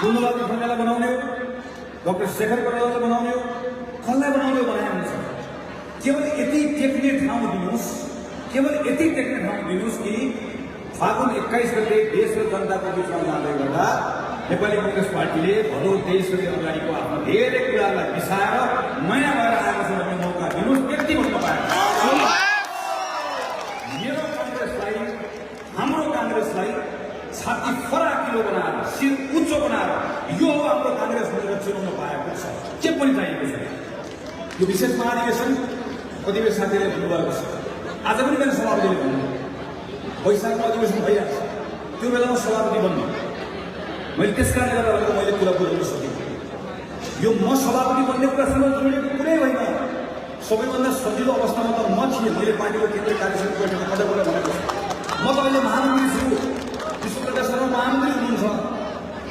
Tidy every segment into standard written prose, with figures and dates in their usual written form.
गुणवादी खण्डलाई बनाउने हो, डाक्टर शेखर कोइरालालाई बनाउने हो, कसलाई बनाउने हो बनाए हुन्छ। केवल यति टेक्ने ठाउँ दिनुहोस्, केवल यति टेक्ने ठाउँ दिनुहोस् कि फागुन 21 गते देश र जनताको बिचमा जाँदै गर्दा नेपाली कांग्रेस पार्टीले भलो देश र अगाडिको आफ्नो धेरै कुरालाई बिसाएर नयाँ भएर आएको छ भन्ने मौका दिनुहोस्। त्यति भन्न पाएँ। मेरो कांग्रेसलाई, हाम्रो कांग्रेसलाई छाती फराकिलो बनाएर, शिर उच्च बनाएर यो हो हाम्रो कांग्रेस भनेर चुनाउन पाएको छ। के पनि चाहिएको छ। यो विशेष महाधिवेशन कतिपय साथीहरूले भन्नुभएको छ। आज पनि मेरो सभापतिले भन्नु वैशाखको अधिवेशन भइरहेको छ, त्यो बेलामा सभापति बन्नु। मैले त्यस कारणले गर्दा मैले कुरा बुझाउन सकेँ। यो म सभापति बन्ने कुरासँग जोडिएको कुरै होइन। सबैभन्दा सजिलो अवस्थामा त म थिएँ। मैले पार्टीको केन्द्रीय कार्यसमिति बैठकमा पटक पटक भनेको छु, म त अहिले महामन्त्री छु, विश्वप्रकाश शर्मा महामन्त्री हुनुहुन्छ।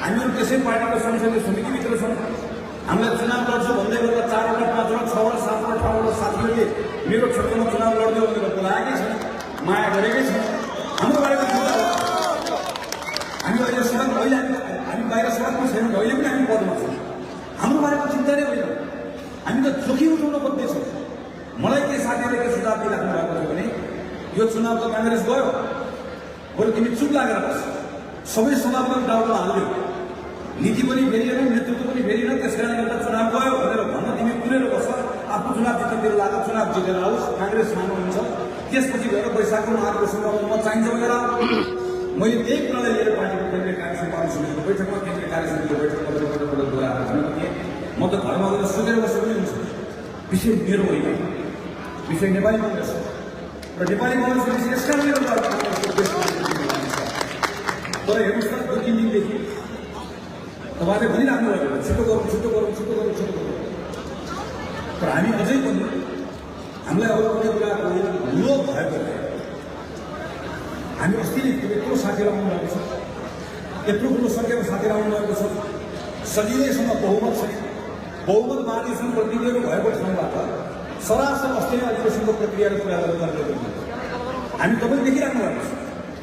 हामीहरू त्यसै पार्टीको संसदीय समितिभित्र छौँ। हामीलाई चुनाव लड्छु भन्दै गर्दा 4वटा 5वटा 6वटा 7वटा ठाउँबाट साथीहरूले मेरो क्षेत्रमा चुनाव लड्दै भनेर बोलाएकै छन्, माया गरेकै छन्। हाम्रो बारेमा चिन्ता हो। हामी अहिले हामी बाहिर सडकमा छैनौँ, अहिले पनि हामी पदमा छौँ। हाम्रो बारेमा चिन्ता नै होइन। हामी त जोखिम उठाउन खोज्दैछौँ। मलाई के साथीहरूले के सुझाव दिइराख्नु भएको छ भने यो चुनाव त कांग्रेस गयो, बरु तिमी चुप लागेर बस। सबै समाजमा डाउटमा हाल्यो, नीति पनि फेरिएन, नेतृत्व पनि फेरिएन, त्यस कारणले गर्दा चुनाव गयो भनेर भन्न तिमी कुरेर बस। आफ्नो चुनाव जित्नेतिर लाग्यो, चुनाव जितेर आओस्, कांग्रेस सानो हुन्छ। त्यसपछि गएर वैशाखको महाधिवेशनमा म चाहिन्छ भनेर मैले त्यही कुरालाई लिएर पार्टीको केन्द्रीय कार्य समितिको बैठकमा केन्द्रीय कार्य समितिको बैठकमा पटक बोलाएर भनेको थिएँ। म त घरमा गएर सुतेर बसेको पनि हुन्छ। विषय मेरो होइन, विषय नेपाली कांग्रेस हो र नेपाली कांग्रेसको विषय यस कारणले गर्दा तर हेर्नुहोस् त 2-3 दिनदेखि तपाईँले भनिराख्नु भएको छिटो गरौँ छिटो गरौँ छिटो गरौँ छिटो गरौँ। तर हामी अझै पनि हामीलाई अब कुनै कुराको लोभ भएको हामी अस्ति नै यत्रो साथीहरू आउनुभएको छ, यत्रो ठुलो सङ्ख्यामा साथीहरू आउनुभएको छ। सजिलैसँग बहुमत छैन। बहुमत महाधिवेशन प्रतिनिधिहरू भएको ठाउँबाट सरासर अस्ति नै अधिवेशनको प्रक्रियाको कुराहरू गरेको हामी तपाईँ देखिराख्नु भएको छ।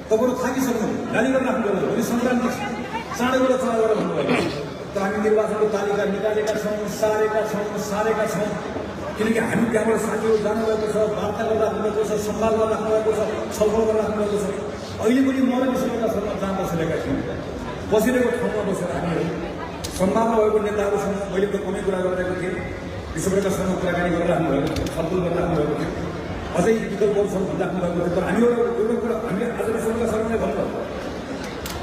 तपाईँहरू थाकिसक्नु, गाली गर्न राख्नु पर्यो। भोलि सङ्क्रान्ति चाँडै गएर चुनाव गरेर भन्नुभएको छ। तर हामी निर्वाचनको तालिका निकालेका छौँ, सारेका छौँ। किनकि हामी त्यहाँबाट साथीहरू जानुभएको छ, वार्ता गरेर राख्नुभएको छ, संवाद गरेर राख्नुभएको छ, छलफल गरेर राख्नुभएको छ। अहिले पनि म र विश्वप्रकाश शर्मा जहाँ बसिरहेका छौँ, बसिरहेको ठाउँमा बसेर हामीहरू संवादमा भएको नेताहरूसँग मैले त कमै कुरा गरिरहेको थिएँ। विश्वप्रकाश शर्मा कुराकानी गरेर राख्नुभएको थियो, छलफल गरेर राख्नुभएको थियो, अझै विकल्पहरू छन् भनिराख्नु भएको थियो। तर हामी एउटा कुरा हामीले आज विश्वप्रकाश शर्माले भन्नुभयो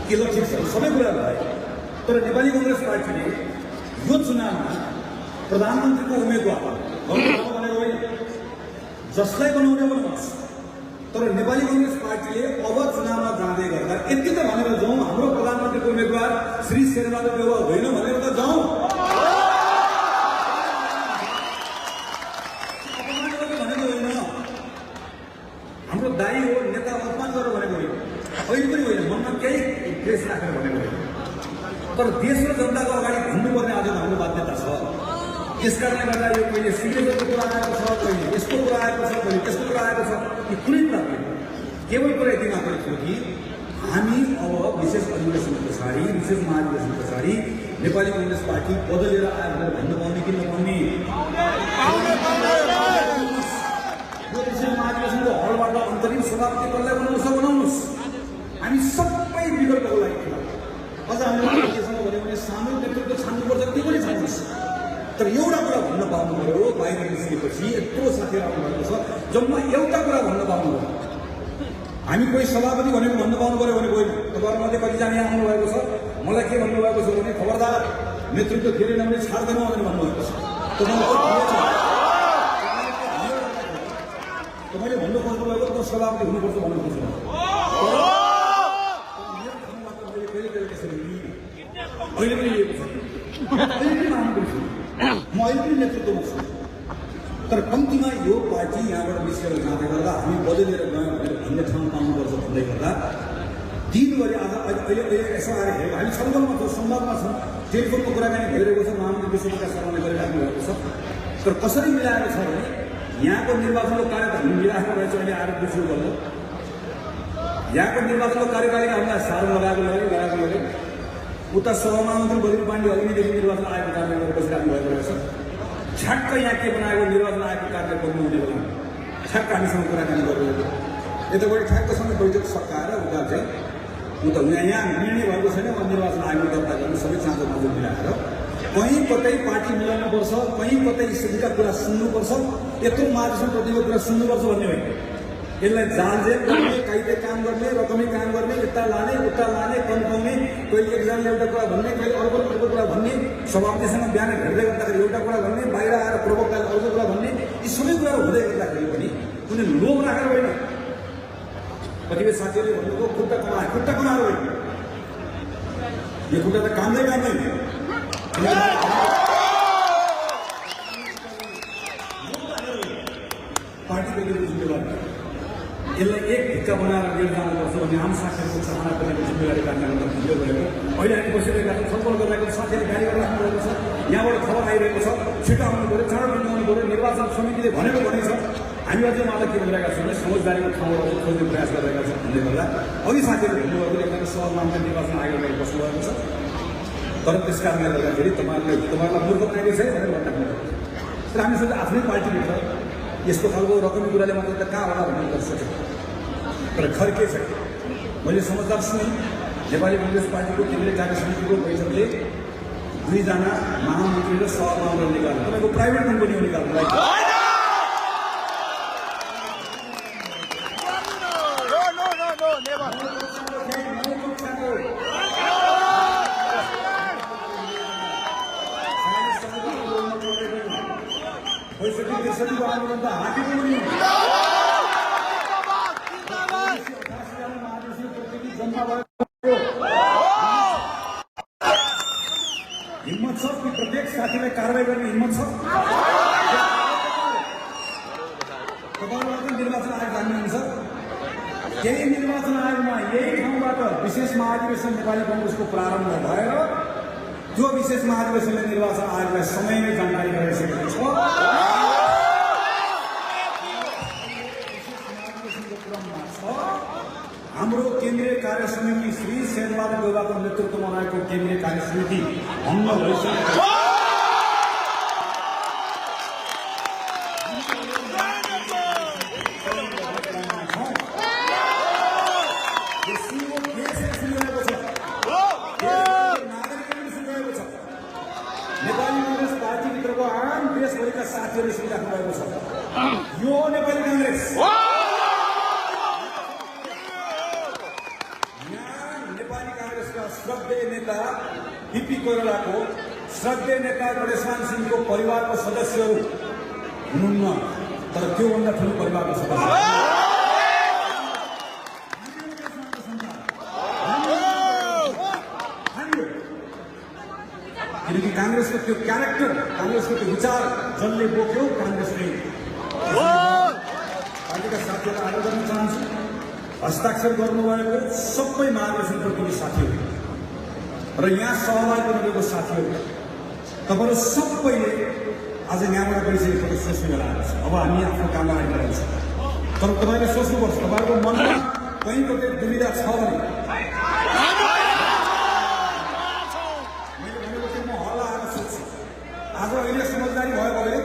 कि ल ठिक छ, सबै कुरा भए। तर नेपाली कांग्रेस पार्टीले यो चुनावमा प्रधानमन्त्रीको उम्मेदवार भनेर होइन, जसलाई बनाउने बनाउनुहोस्। तर नेपाली कांग्रेस पार्टीले अब चुनावमा जाँदै गर्दा यति त भनेर जाउँ, हाम्रो प्रधानमन्त्रीको उम्मेदवार श्री शेरबहादुर देउवा होइन भनेर त जाउँ। अपमान गरेर भनेको होइन, हाम्रो दाई हो, नेता अपमान गरेर भनेको होइन, अहिले पनि होइन, मनमा केही द्वेष राखेर भनेको होइन। तर देश र जनताको अगाडि भन्नुपर्ने आज हाम्रो बाध्यता छ। यस कारणले गर्दा यो कहिले सिग्नेचरको कुरा आएको छ, कहिले यस्तो कुरा आएको छ, कहिले त्यस्तो कुरा आएको छ, यो कुनै कुरा होइन। केवल कुरा यति मात्रै थियो कि हामी अब विशेष अधिवेशन पछाडि, विशेष महाधिवेशन पछाडि नेपाली कांग्रेस पार्टी बदलेर आयो भनेर भन्नु पाउने कि नपाउने, यो विशेष महाधिवेशनको हलबाट अन्तरिम सभापति कसलाई बनाउनु छ बनाउनुहोस्। हामी सबै विकल्पको लागि खुला। अझ हामीले केसँग भन्यो भने सामूहिक नेतृत्व छान्नुपर्छ, त्यो पनि छान्नुहोस्। तर एउटा कुरा भन्न पाउनु पऱ्यो, बाहिर निस्किएपछि यत्रो साथीहरू आउनुभएको छ, जम्मा एउटा कुरा भन्न पाउनु पऱ्यो। हामी कोही सभापति भनेको भन्न पाउनु पऱ्यो भने होइन। तपाईँहरूमध्ये कतिजना यहाँ आउनुभएको छ, मलाई के भन्नुभएको छ भने खबरदार नेतृत्व फेरि नभने छाड्दैनौँ भनेर भन्नुभएको छ। तपाईँले भन्नु खोज्नुभएको त सभापति हुनुपर्छ भन्नु खोज्नु। अहिले पनि लिएको छ, अहिले पनि माग्नु छु, म अहिले पनि नेतृत्वमा छु। तर कम्तीमा यो पार्टी यहाँबाट निस्केर जाँदै गर्दा हामी बदलेर गयौँ भनेर भन्ने ठाउँ पाउनुपर्छ भन्दै गर्दा दिनभरि आज अहिले यसो आएर हेऱ्यो, हामी छलफलमा छौँ, संवादमा छौँ, टेलिफोनको कुराकानी भइरहेको छ, महामन्त्री विश्वप्रकाश शर्माले गरिराख्नु भएको छ। तर कसरी मिलाएको छ भने यहाँको निर्वाचनको कार्यक्रम मिलाएको रहेछ। अहिले आएर बुझ्नु पर्यो, यहाँको निर्वाचनको कार्यकारिता हामीलाई साह्रो लगाएको उता सहमन्त्री बद्री पाण्डे अघिदेखि निर्वाचन आयोगको कार्य गरेर बसिराख्नु भएको रहेछ। ठ्याक्क यहाँ के बनाएको निर्वाचन आयोगको कार्य गर्नु हुने बेला ठ्याक्क हामीसँग कुराकानी गरिरहेको यताबाट ठ्याक्कसँग बैठक सकाएर उता चाहिँ उता यहाँ निर्णय भएको छैन निर्वाचन आयोग दर्ता गर्नु सबै चाँजो माजो मिलाएर कहीँ कतै पार्टी मिलाउनुपर्छ कहीँ कतै स्थितिका कुरा सुन्नुपर्छ यत्रो महाधिवेशन प्रतिको कुरा सुन्नुपर्छ भन्ने होइन। यसलाई जालजेल गर्ने कायदे काम गर्ने रकमी काम गर्ने यता लाने उता लाने कन्काउने कहिले एकजनाले एउटा कुरा भन्ने कहिले अर्को कुरा भन्ने सभापतिसँग बिहान भेट्दै गर्दाखेरि एउटा कुरा भन्ने बाहिर आएर प्रवक्ताले अर्को कुरा भन्ने यी सबै कुराहरू हुँदै गर्दाखेरि पनि कुनै लोभ राखेर होइन। कतिपय साथीहरूले भन्नुभयो खुट्टा कमाएर होइन यो खुट्टा त कामदै पार्टीको जिम्मेवारी यसलाई एक भिक्का बनाएर लिएर जानुपर्छ भन्ने आम साथीहरूको चाहना गरेको जिम्मेवारी कारणले भिडियो गरेको अहिले हामी बसिरहेका छौँ छलफल गरिरहेको साथीहरूले गाडी गरेर राख्नुभएको छ। यहाँबाट खबर आइरहेको छ छिटो आउनु पऱ्यो चाँडो आउनु पऱ्यो निर्वाचन समितिले भनेको भनेको छ। हामी अझै उहाँलाई के भनिरहेका छौँ भने समझदारीको ठाउँबाट खोज्ने प्रयास गरिरहेका छौँ भन्ने गर्दा अघि साथीहरूले भन्नुभएको एकजना सहमान्य निर्वाचन आयोगबाट बस्नुभएको छ। तर त्यस कारणले गर्दाखेरि तपाईँहरूलाई मूर्ख बनाएको छ भनेर भन्दाखेरि तर हामी सोच्दा आफ्नै पार्टीभित्र यस्तो खालको रकमी कुराले मात्र त कहाँ होला भन्ने गर्छ तर खर के छ मैले समझदार सुने नेपाली काङ्ग्रेस पार्टीको केन्द्रीय कार्य समितिको बैठकले 2 जना महामन्त्री र सहमन्त्री निकाल्नु तपाईँको प्राइभेट कम्पनी हो निकाल्नुलाई हिम्मत छ कि प्रत्येक साथीलाई कारवाही गर्ने हिम्मत छ तपाईँहरू निर्वाचन आयोग जान्नुहुन्छ यही निर्वाचन आयोगमा यही ठाउँबाट विशेष महाधिवेशन नेपाली काङ्ग्रेसको प्रारम्भ भएर त्यो विशेष महाधिवेशनले निर्वाचन आयोगलाई समयमै जानकारी गराइसकेको छ। हाम्रो केन्द्रीय कार्य समिति श्री शेरबहादुर देउवाको नेतृत्वमा रहेको केन्द्रीय कार्य समिति भङ्ग भइसकेको नेपाली काङ्ग्रेस पार्टीभित्रको आम देशभरिका साथीहरूले सुनिराख्नु भएको छ। यो नेपाली काङ्ग्रेस श्रद्धेय नेता बीपी कोइरालाको श्रद्धेय नेता गणेशमान सिंहको परिवारको सदस्यहरू हुनुहुन्न तर त्योभन्दा ठुलो परिवारको सदस्य किनकि काङ्ग्रेसको त्यो क्यारेक्टर काङ्ग्रेसको त्यो विचार जसले बोक्यो काङ्ग्रेसले पार्टीका साथीहरूलाई आग्रह गर्न चाहन्छु हस्ताक्षर गर्नुभएको सबै महाधिवेशनको पनि साथीहरू र यहाँ सहभागी हुनुभएको साथीहरू तपाईँहरू सबैले आज यहाँबाट गइसकेको सोच्ने बेला आएको छ। अब हामी आफ्नो काममा आइरहेको छ तर तपाईँले सोच्नुपर्छ तपाईँहरूको मनमा कहीँ कतै दुविधा छ भने मैले भनेको चाहिँ म हल्ला आएर सोध्छु आज अहिले समझदारी भयो भने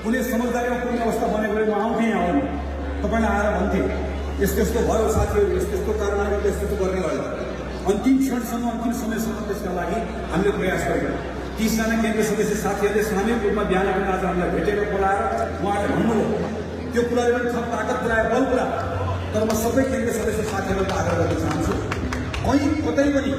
कुनै समझदारीमा पुग्ने अवस्था बनेको भए म आउँथेँ यहाँ आउनु तपाईँले आएर भन्थे यस्तो यस्तो भयो साथीहरू यस्तो यस्तो कारणले गर्दा यस्तो गर्ने भयो अन्तिम क्षणसम्म अन्तिम समयसम्म त्यसका लागि हामीले प्रयास गरेका 30 जना केन्द्रीय सदस्य साथीहरूले सामूहिक रूपमा बिहान आज हामीलाई भेटेर बोलाएर उहाँले भन्नुभयो त्यो कुराले पनि थप ताकत पुऱ्यायो बल पुऱ्यायो तर म सबै केन्द्रीय सदस्य साथीहरूलाई आग्रह गर्न चाहन्छु कहीँ कतै पनि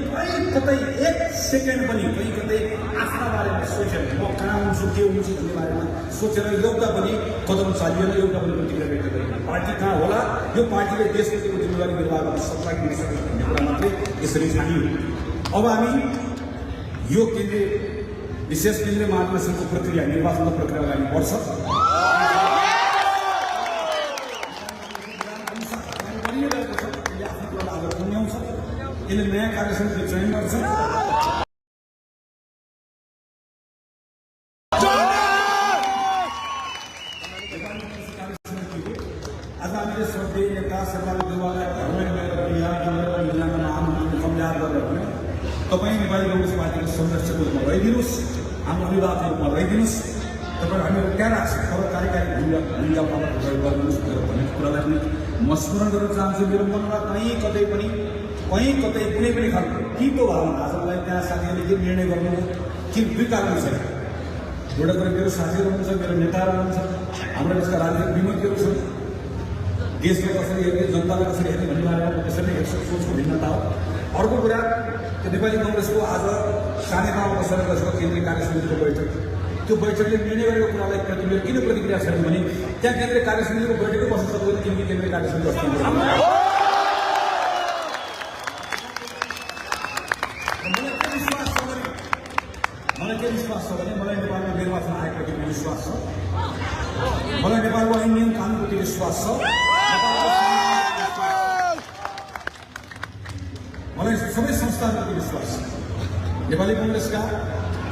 एक सेकेन्ड पनि कहीँ कतै आफ्ना बारेमा सोचेर म कहाँ हुन्छु के हुन्छु भन्ने बारेमा सोचेर एउटा पनि कदम चालिएन एउटा पनि प्रतिक्रिया व्यक्त गरेन। पार्टी कहाँ होला यो पार्टीले देशप्रतिको जिम्मेवारी निर्वाह गर्न सक्छ कि नसक्छ भन्ने कुरा मात्रै यसरी छानियो। अब हामी यो केन्द्रीय विशेष केन्द्रीय महाधिवेशनको प्रक्रिया निर्वाचनको प्रक्रिया अगाडि बढ्छ। यसले नयाँ कार्य समिति चयन गर्छ। आज हामीले श्रद्धेय नेता शेरबहादुर देउवालाई घरमै गएर बिहार योजनामा महामन्त्रीले सम्झार गरेर भने तपाईँ नेपाली कांग्रेस पार्टीको संरक्षकको रूपमा रहिदिनुहोस्, हाम्रो अभिभावकको रूपमा रहिदिनुहोस्। तपाईँ हामीहरू त्यहाँ राख्छ तर कार्यकारी भूमिका पालन गर्नुहोस् भन्ने कुरालाई पनि म स्मरण गर्न चाहन्छु। मेरो मनमा कहीँ कतै कुनै पनि खालको टिको भावना आज मलाई त्यहाँ साथीहरूले के निर्णय गर्नुभयो कि दुई कारण छ। एउटा कुरा मेरो साथीहरू हुनुहुन्छ, मेरो नेताहरू हुनुहुन्छ, हाम्रो यसका राजनीतिक विमतिहरू छन्। देशलाई कसरी हेर्ने, जनतालाई कसरी हेर्ने भन्ने बारेमा त्यसरी हेर्छ, सोचको भिन्नता हो। अर्को कुरा त्यो नेपाली कङ्ग्रेसको आज सानेगाउँमा बसेर बसेको केन्द्रीय कार्य समितिको बैठक, त्यो बैठकले निर्णय गरेको कुरालाई प्रति मेरो किन प्रतिक्रिया छैन भने त्यहाँ केन्द्रीय कार्य समितिको बैठकै बस्न सक्दैन, किनकि केन्द्रीय कार्य समिति मलाई के विश्वास छ भने मलाई नेपालमा निर्वाचन आयोगप्रति विश्वास छ, मलाई नेपालको ऐन नियम कानुनप्रति विश्वास छ, मलाई सबै संस्थानप्रति विश्वास छ। नेपाली कङ्ग्रेसका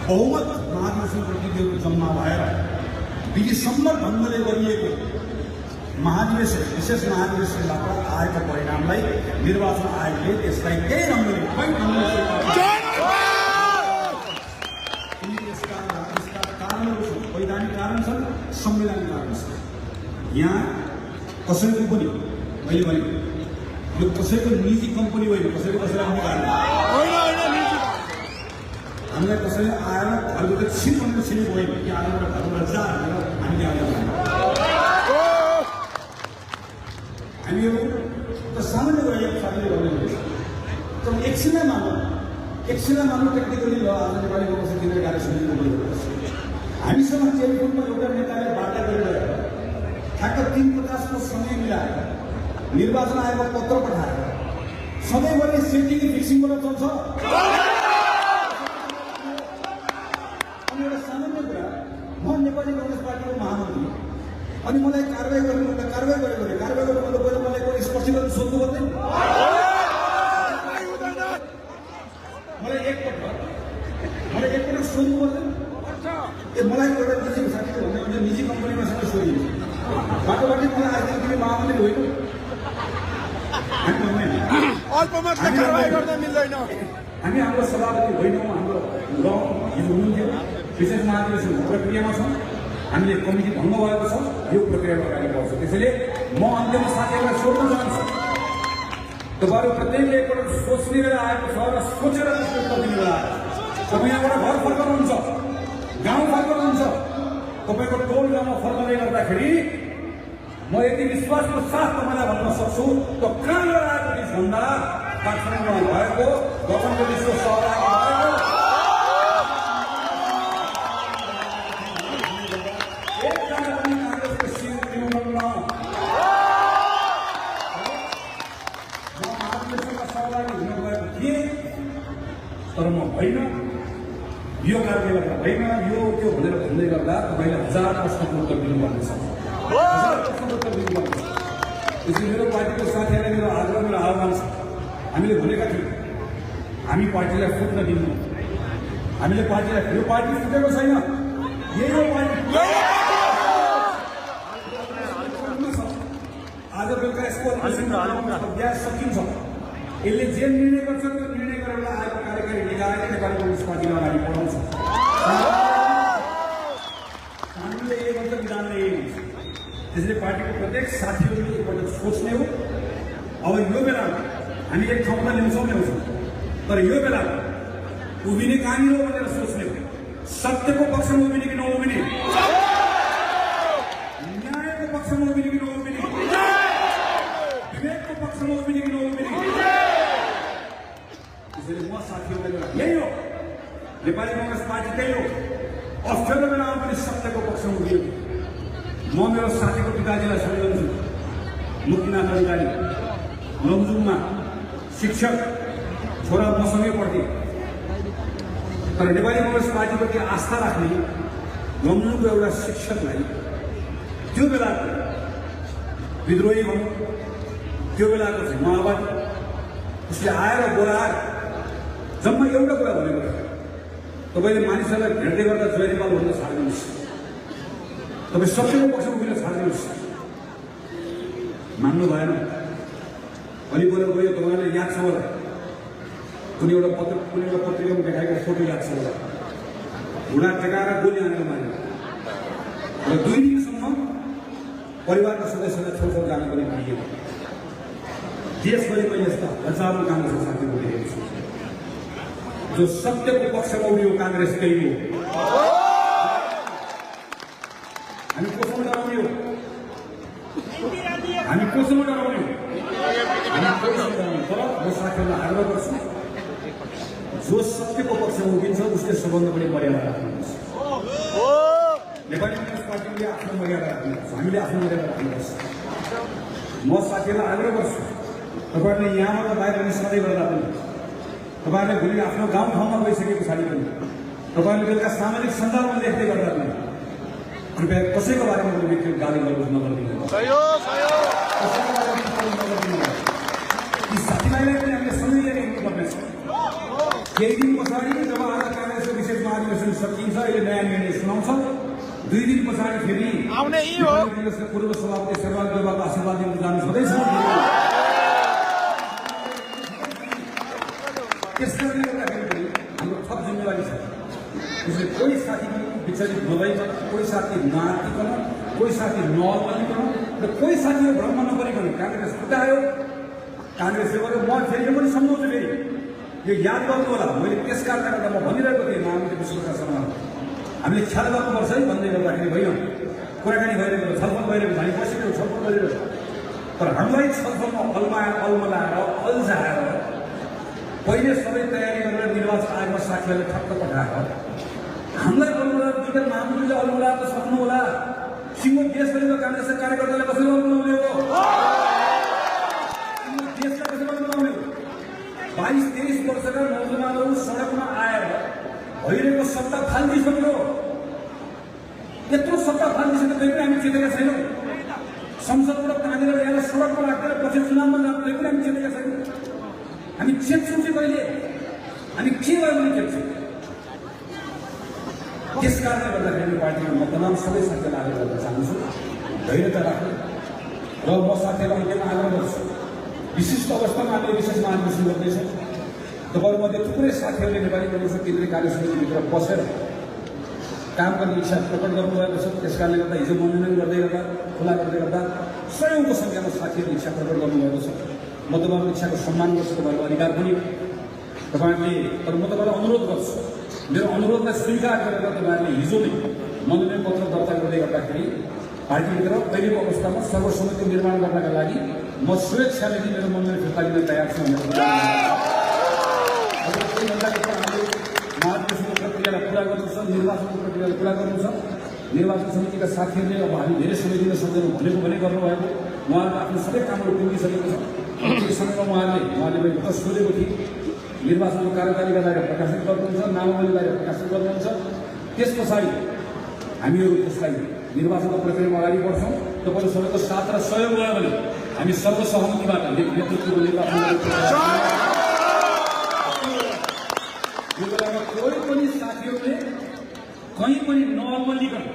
बहुमत महाधिवेशन प्रतिनिधिहरू जम्मा भएर विधिसम्मत ढङ्गले गरिएको महाधिवेशन, विशेष महाधिवेशनबाट आएको परिणामलाई निर्वाचन आयोगले त्यसलाई त्यही ढङ्गले वैधानिक कारण छन्, संवैधानिक कारण छन्। यहाँ कसैको पनि मैले भने यो कसैको निजी कम्पनी होइन, कसैको कसैलाई हामीलाई कसैले आएर घरबाट छिर्नु छिरेको होइन कि आएर घरबाट जा भनेर हामीले हामीहरू त सामान्य कुरा साथीले भन्नुहुन्छ तर एकछिनलाई मानौँ टेक्निकली ल आज नेपाली कङ्ग्रेस केन्द्रीय कार्य समितिको बैठक हामीसँग टेलिफोनमा एउटा नेताले वार्ता गरिरहेको ठ्याक्क 3:50 को समय मिलाएर निर्वाचन आयोगमा पत्र पठाएर सधैँभरि सेटिङ फिक्सिङ गर्न चल्छ। अनि एउटा सामान्य कुरा, म नेपाली कङ्ग्रेस पार्टीको महामन्त्री अनि मलाई कारवाही गर्नु कारवाही गरेको मतलब पहिला मलाई कोही स्पष्टीकरण सोध्नु पर्दैन। मलाई एकपल्ट सोध्नु पर्दैन। मलाई एउटा निजी साथीले भन्दा निजी कम्पनीमा सँग सोधिन्छ बाटोबाटै मलाई आज तिमी महामन्त्री होइन हामी हाम्रो सभापति होइनौँ, हाम्रो गाउँ हिजो हुनुहुन्थ्यो, विशेष महाधिवेशन प्रक्रियामा छौँ, हामीले कमिटी भङ्ग भएको छ, यो प्रक्रियामा अगाडि बढ्छ। त्यसैले म अन्त्यमा साथीहरूलाई सोध्न चाहन्छु, तपाईँहरू प्रत्येकले एकपल्ट सोच्ने बेला आएको छ र सोचेर त्यसको उत्तर दिने बेला आएको छ। तपाईँ यहाँबाट घर फर्काउनुहुन्छ, गाउँ फर्काउनुहुन्छ, तपाईँको टोल गाउँमा फर्काउँदै गर्दाखेरि म यति विश्वासको साथ तपाईँलाई भन्न सक्छु त कहाँबाट आएको देश भन्दा काठमाडौँमा भएको गठनको विश्व सहभागी भएको एकजना पनि काङ्ग्रेसको सिट दिनुहुन्न। म महाधिवेशनमा सहभागी हुन गएको थिएँ तर म होइन, यो कारणले गर्दा होइन, यो त्यो भनेर भन्दै गर्दा तपाईँले 1000 प्रश्नको उत्तर दिनुपर्ने छ। त्यसैले मेरो पार्टीको साथीहरूलाई मेरो आग्रह, मेरो आह्वान छ, हामीले भनेका थियौँ हामी पार्टीलाई फुट्न दिन्नौँ, हामीले पार्टीलाई यो पार्टी फुटेको छैन, यही हो पार्टी। आज बेलुका यसको अभ्यास सकिन्छ, यसले जे निर्णय गर्छ त्यो निर्णय गरेर आएको कार्यकारी निकायले नेपाली कङ्ग्रेस पार्टीलाई अगाडि बढाउँछ। कानुनले यही गर्छ, विधानले यही हुन्छ। त्यसैले पार्टीको प्रत्येक साथीहरूले एकपल्ट सोच्ने हो। अब यो बेलामा हामी एक ठाउँमा ल्याउँछौँ, तर यो बेलामा उभिने कहाँनिर हो भनेर सोच्ने हो। सत्यको पक्षमा उभिने कि नउभिने, न्यायको पक्षमा उभिने कि नउभिने, विवेकको पक्षमा उभिने कि नउभिने। त्यसैले म साथीहरूलाई यही हो, नेपाली कङ्ग्रेस पार्टी त्यही हो। अप्ठ्यारो बेलामा पनि सत्यको पक्षमा उभिएको। म मेरो साथीको पिताजीलाई सम्झन्छु, मुक्तिनाथ अधिकारी, लमजुङमा शिक्षक, छोरा मसँगै पढ्थे, तर नेपाली कङ्ग्रेस पार्टीप्रति आस्था राख्ने लमजुङको एउटा शिक्षकलाई त्यो बेलाको विद्रोही भनौँ, त्यो बेलाको माओवादी उसले आएर बोलाएर जम्मा एउटा कुरा भनेको थियो, तपाईँले मानिसहरूलाई भेट्दै गर्दा जय नेपाल भन्न छाडिदिनुहोस्, तपाईँ सत्यको पक्षमा उभिन छाडिदिनुहोस्। मान्नु भएन, अलिपुर गयो, तपाईँलाई याद छ होला कुनै एउटा पत्रिकामा देखाएको फोटो याद छ होला, घुँडा टेकाएर गोली हानेर मार्यो र 2 दिनसम्म परिवारका सदस्यलाई छेउछाउ जान पनि दिइएको। देशभरि मैले यस्ता हजारौँ काङ्ग्रेसका साथीहरू देखेको छु जो सत्यको पक्षमा उभियो। काङ्ग्रेस त्यही हो। हामी कोसँग डराउने हो? हामी कोसँग डराउने हो? तर म साथीहरूलाई आग्रह गर्छु, जो सत्यको पक्षमा उभिन्छ उसले सबभन्दा बढी मर्यादा राख्नुपर्छ। नेपाली कम्युनिस्ट पार्टीले आफ्नो मर्यादा राख्नुपर्छ, हामीले आफ्नो मर्यादा राख्नुपर्छ। म साथीहरूलाई आग्रह गर्छु, तपाईँहरूले यहाँबाट बाहिर निस्कँदै गर्दा पनि, तपाईँहरूले भोलि आफ्नो गाउँठाउँमा गइसके पछाडि पनि, तपाईँहरूले बेलुका सामाजिक सञ्जालमा लेख्दै गर्दा पनि कृपया कसैको बारेमा पनि व्यक्तिगत गाली गलौज नगरिदिनुहोस्। यी साथीभाइलाई पनि हामीले सधैँ लिएर हिँड्नुपर्नेछ। केही दिन पछाडि जब आज काङ्ग्रेसको विशेष महाधिवेशन सकिन्छ, अहिले नयाँ निर्णय सुनाउँछ, 2 दिन पछाडि फेरि काङ्ग्रेसका पूर्व सभापति शेरबहादुर देउवाको आशीर्वाद दिन जानु छँदैछ। त्यसका गर्दाखेरि हाम्रो थप जिम्मेवारी छ। उसले कोही साथी विचलित नभइकन, कोही साथी नआतिकन, कोही साथी नबनिकन र कोही साथीहरू भ्रममा नगरिकन काङ्ग्रेस फुटायो, काङ्ग्रेसले गर्यो। म फेरि पनि सम्झाउँछु, फेरि यो याद गर्नु होला। मैले त्यस कारणले गर्दा म भनिरहेको थिएँ महामन्त्री विश्वका समाजमा हामीले ख्याल गर्नुपर्छ है भन्दै गर्दाखेरि होइन, कुराकानी भइरहेको, छलफल भइरहेको, हामी बसेको छलफल गरिरहेको। तर हामीलाई छलफलमा अल्मलाएर अल्झाएर पहिले सबै तयारी गरेर निर्वाचन आयोगमा साथीहरूले ठक्क पठाएर हामीलाई अल्मलाएर जुन महामन्त्रीले अल्मलाएर त सक्नु होला। सिङ्गो देशभरिको काङ्ग्रेसका कार्यकर्ताले कसरी अल्मलाउने हो? देशलाई कसरी अल्मलाउने हो? 22-23 वर्षका नौजवानहरू सडकमा आएर भइरहेको सत्ता फालिदिइसक्यो। यत्रो सत्ता फालिदिइसक्यो त्यही पनि हामी चेतेका छैनौँ। संसदबाट तानेर ल्याएर सडकमा राखेर पछि चुनावमा जानु त्यही पनि हामी चेतेका छैनौँ। हामी चेप्छौँ चाहिँ कहिले? हामी के भयो भने चेप्छौँ? त्यस कारणले गर्दाखेरि पार्टीमा म तमाम सबै साथीहरूलाई आग्रह गर्न चाहन्छु, धैर्यता राख्नु। र म साथीहरूलाई अन्त्यमा आग्रह गर्छु, विशिष्ट अवस्थामा हामीले विशेष महाधिवेशन गर्दैछौँ। तपाईँहरूमध्ये थुप्रै साथीहरूले नेपाली कङ्ग्रेसको केन्द्रीय कार्य समितिभित्र बसेर काम गर्ने इच्छा प्रकट गर्नुभएको छ। त्यस कारणले गर्दा हिजो मनोनयन गर्दै गर्दा, खुला गर्दै गर्दा सयौँको सङ्ख्यामा साथीहरूले इच्छा प्रकट गर्नुभएको छ। म तपाईँहरूको इच्छाको सम्मान गर्छु, तपाईँहरूको अधिकार पनि हो तपाईँहरूले। तर म तपाईँलाई अनुरोध गर्छु, मेरो अनुरोधलाई स्वीकार गरेर तपाईँहरूले हिजो नै मनोनयन पत्र दर्ता गर्दै गर्दाखेरि पार्टीभित्र अहिलेको अवस्थामा सर्वसम्मति निर्माण गर्नका लागि म स्वेच्छाले नै मेरो मनोनयन फिर्ता लिन तयार छु भनेर महाधिवेशनको प्रक्रियालाई पुरा गर्नु छ, निर्वाचनको प्रक्रियालाई पुरा गर्नु छ। निर्वाचन समितिका साथीहरूले अब हामी धेरै समय दिन सक्दैनौँ भनेको भने गर्नुभएको। उहाँहरूको आफ्नो सबै कामहरू पुगिसकेको छ। त्यो समयमा उहाँले मैले त सोधेको थिएँ, निर्वाचनको कार्यतालिका बाहिर प्रकाशित गर्नुहुन्छ, नामावली बाहिर प्रकाशित गर्नुहुन्छ। त्यस पछाडि हामीहरू त्यसलाई निर्वाचनको प्रक्रियामा अगाडि बढ्छौँ। तपाईँहरू सबैको साथ र सहयोग भयो भने हामी सर्वसहमतिबाट नेतृत्वको निर्वाचन यो बेलामा कोही पनि साथीहरूले कहीँ पनि नअल्मलिकन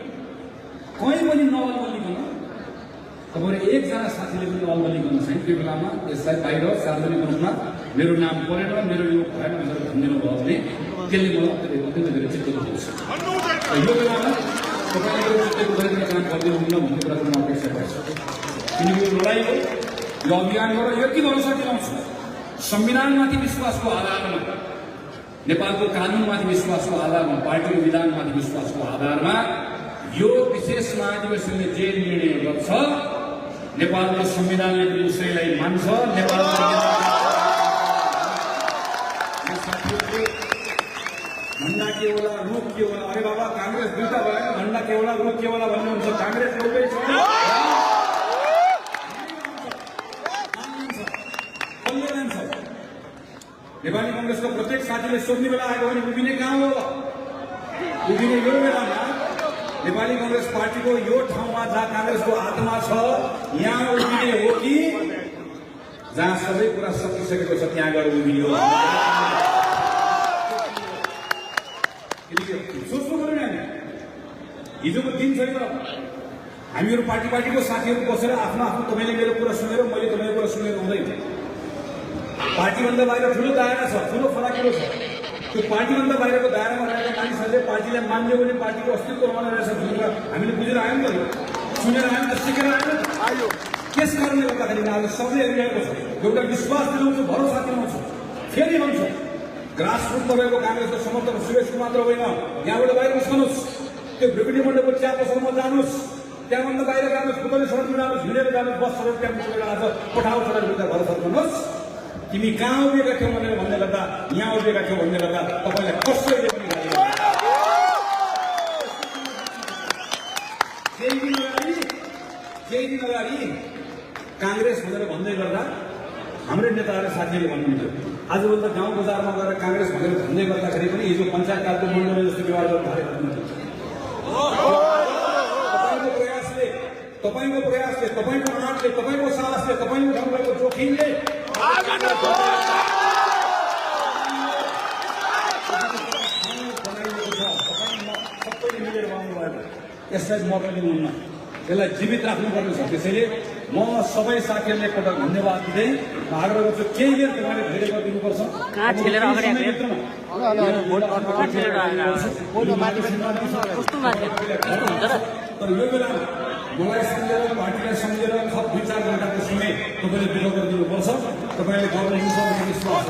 तपाईँहरू एकजना साथीले पनि अल्मलिकन छैन। त्यो बेलामा यसलाई बाहिर सार्वजनिक रूपमा मेरो नाम परेन, मेरो यो भएन भनेर भनिदिनु भयो भने त्यसले मलाई अत्यन्त धेरै चित्त बुझाउँछ। यो बेलामा तपाईँले यो चित्तको गरेर काम गरिदिनुहुन्न भन्ने कुरा पनि म अपेक्षा गर्छु। किनकि यो लडाइँ हो, यो अभियानबाट यति भरोसा दिलाउँछु, संविधानमाथि विश्वासको आधारमा, नेपालको कानुनमाथि विश्वासको आधारमा, पार्टीको विधानमाथि विश्वासको आधारमा यो विशेष महाधिवेशनले जे निर्णय गर्छ, नेपालको संविधानले पनि उसैलाई मान्छ। नेपालको भन्दा के होला, रूप के होला? अरे बाबा, काङ्ग्रेस दुईटा भयो, भन्दा के होला, रूप के होला भन्नुहुन्छ। काङ्ग्रेस एउटै छ, नेपाली कङ्ग्रेसको प्रत्येक साथीले सोध्ने बेला आएको भने उभिने कहाँ हो? उभिने यो बेलामा नेपाली कङ्ग्रेस पार्टीको यो ठाउँमा जहाँ काङ्ग्रेसको आत्मा छ, यहाँ उभिने हो कि जहाँ सबै कुरा सकिसकेको छ त्यहाँ गएर उभिने हो? सोच्नु पऱ्यो नि। हिजोको दिन छैन, हामीहरू पार्टीको साथीहरू बसेर आफ्नो आफ्नो, तपाईँले मेरो कुरा सुनेर मैले तपाईँको कुरा सुनेर हुँदैन। पार्टीभन्दा बाहिर ठुलो दायरा छ, ठुलो फराकिलो छ। त्यो पार्टीभन्दा बाहिरको दायरामा रहेका मानिसहरूले पार्टीलाई मान्यो भने पार्टीको अस्तित्व रहने रहेछ भनेर हामीले बुझेर आयौँ नि, सुनेर आयौँ नि, सिकेर आयौँ। त्यस कारणले गर्दाखेरि आज सबले हेरिरहेको छ, एउटा विश्वास दिलाउँछु, भरोसा दिलाउँछु। फेरि भन्छ, ग्रासरुट तपाईँको काङ्ग्रेसको समर्थक सुरेशको मात्र होइन, यहाँबाट बाहिर निस्कनुहोस्, त्यो ब्रिगेडी मण्डलको चिया पसलमा जानुहोस्, त्यहाँभन्दा बाहिर जानुहोस्, फुटबल सडकमा जानुहोस्, हिँडेर जानुहोस्, बस सडक त्यहाँ आज पठाउ छोडेर भरोसा गर्नुहोस्। तिमी कहाँ उभिएका थियौ भनेर भन्दै गर्दा, यहाँ उभिएका थियौ भन्दै गर्दा तपाईँलाई कसैले पनि गाली केही दिन अगाडि काङ्ग्रेस भनेर भन्दै गर्दा हाम्रै नेताहरू साथीहरूले भन्नुहुन्थ्यो, आजभन्दा गाउँ बजारमा गएर काङ्ग्रेस भनेर भन्दै गर्दाखेरि पनि हिजो पञ्चायतकालको मण्डलले जस्तो व्यवहार गर्नु थालेको हुन्थ्यो। तपाईँको प्रयासले, तपाईँको आँटले, तपाईँको साहसले, तपाईँको उठाउनुभएको जोखिमले सबैले मिलेर बनाउनुभएको, यसलाई मर्न दिनुहुन्न, यसलाई जीवित राख्नुपर्ने छ। त्यसैले म सबै साथीहरूलाई एकपटक धन्यवाद दिँदै आग्रह गर्छु, केही बेर तपाईँले धेरै गरिदिनुपर्छ। तर यो बेलामा मलाई सम्झेर, पार्टीलाई सम्झेर थप 2-4 घण्टाको समय तपाईँले विरोध गरिदिनुपर्छ। तपाईँले गर्नुहुन्छ भन्ने विश्वास छ।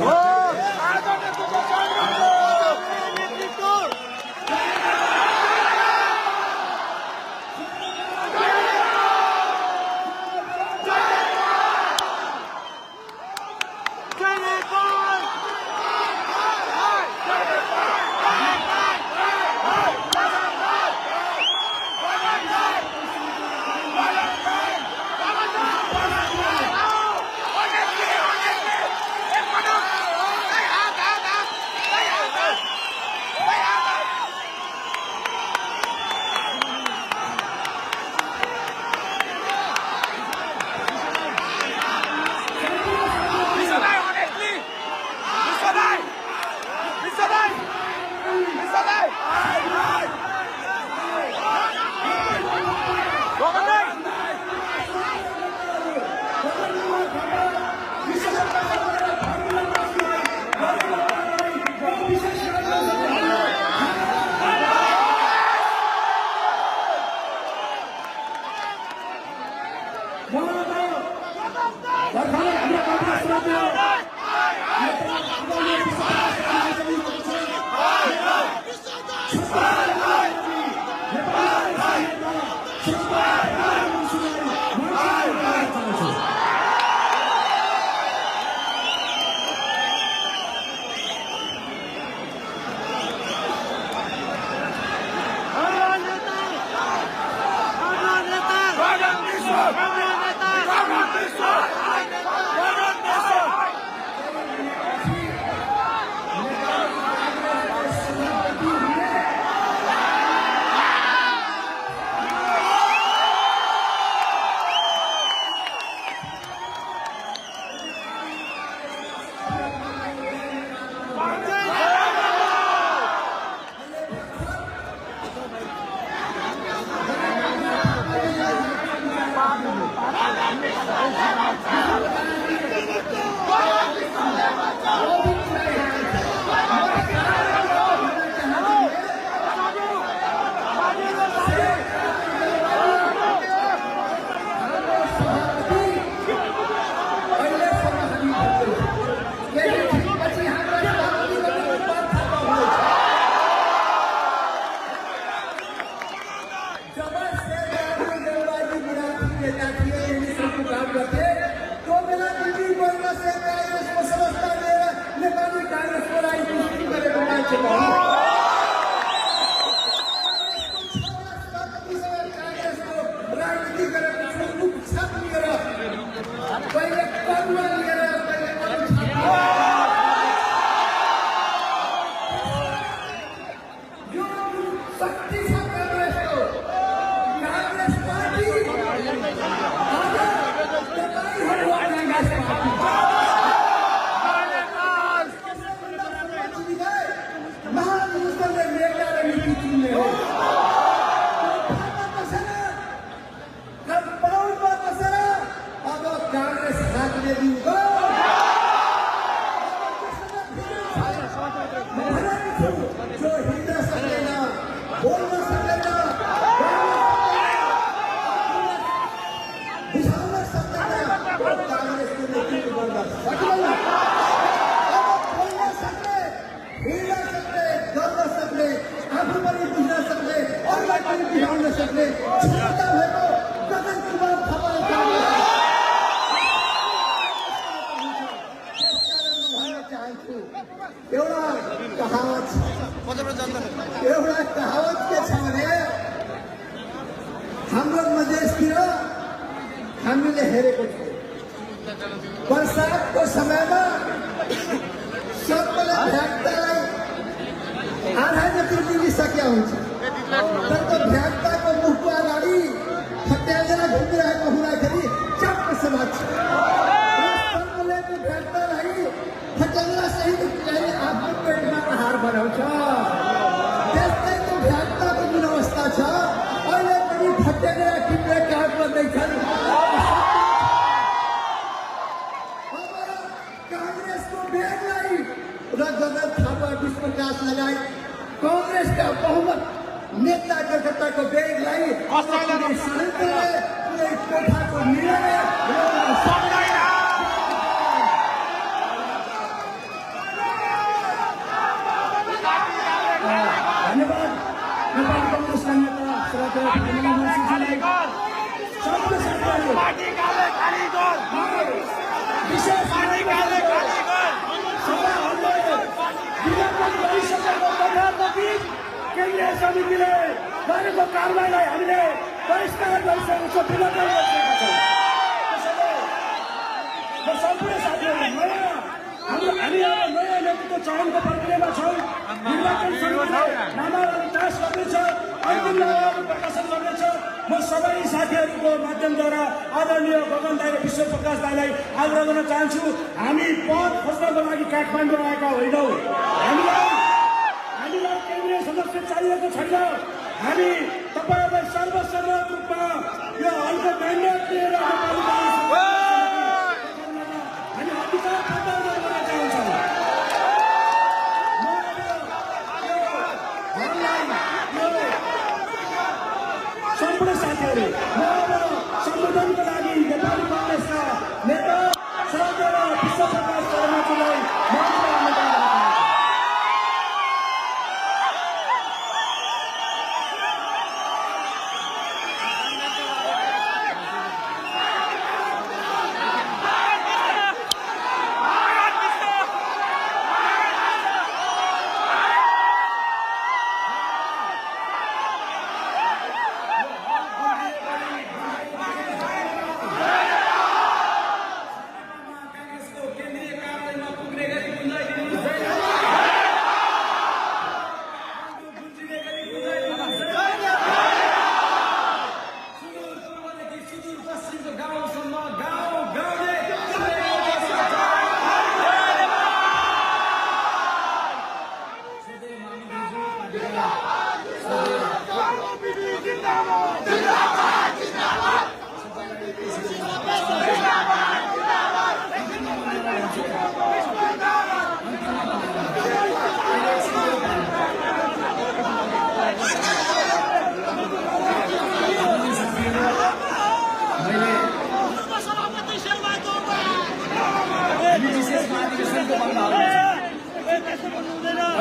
सक्ने क्षमता भएको गगन कुमार थापालाई भन्न चाहन्छु। एउटा कहावत के छ भने हाम्रो मधेसतिर हामीले हेरेको छौँ वर्षाको समयमा सबैले भ्याक्तालाई आधा जति मिलिसकेका हुन्छ तर त्यो भ्याक्ताको मुखको अगाडि फट्याएर घुमिरहेको हुँदाखेरि चक्क समात्छ सबैले त्यो भ्याक्तालाई फट्याङ्ग्रा सहित आफ्नो पेटमा आहार बनाउँछ। त्यस्तै त्यो भ्याक्ताको जुन अवस्था छ अहिले पनि फट्याङ्ग्रा किनेर काट बन्दैछन्। र गगन थापा विश्वकाश लगाई कांग्रेसका बहुमत नेता जगतको बेगलाई पुरै कोठाको निर्णय धन्यवाद। नेपाली कांग्रेसका नेता केन्द्रीय समितिले गरेको कारबाहीलाई हामीले बहिष्कार गरिसकेको छ, विरोध गरिसकेका छौँ। त्यसैले सम्पूर्ण साथीहरू हामी अब नयाँ नेतृत्व चयनको प्रक्रियामा छौँ। निर्वाचन समितिले नामावली पास गर्नेछ, अन्तिम नामावली प्रकाशन गर्नेछ। म सबै साथीहरूको माध्यमद्वारा आदरणीय गगन दाइ र विश्व प्रकाश दाइलाई आग्रह गर्न चाहन्छु, हामी पद खोज्नको लागि काठमाडौँ आएका होइनौँ। हामीलाई केन्द्रीय सदस्य चाहिएको छैन। हामी तपाईँहरूलाई सर्वसम्मत रूपमा यो हलको म्यान्डेट दिएर हामी अधिकार प्रदान गर्न चाहन्छौँ। सम्पूर्ण साथीहरू सम्बोधनको लागि नेपाली कांग्रेसका नेता सदस्य विश्व प्रकाश शर्माजीलाई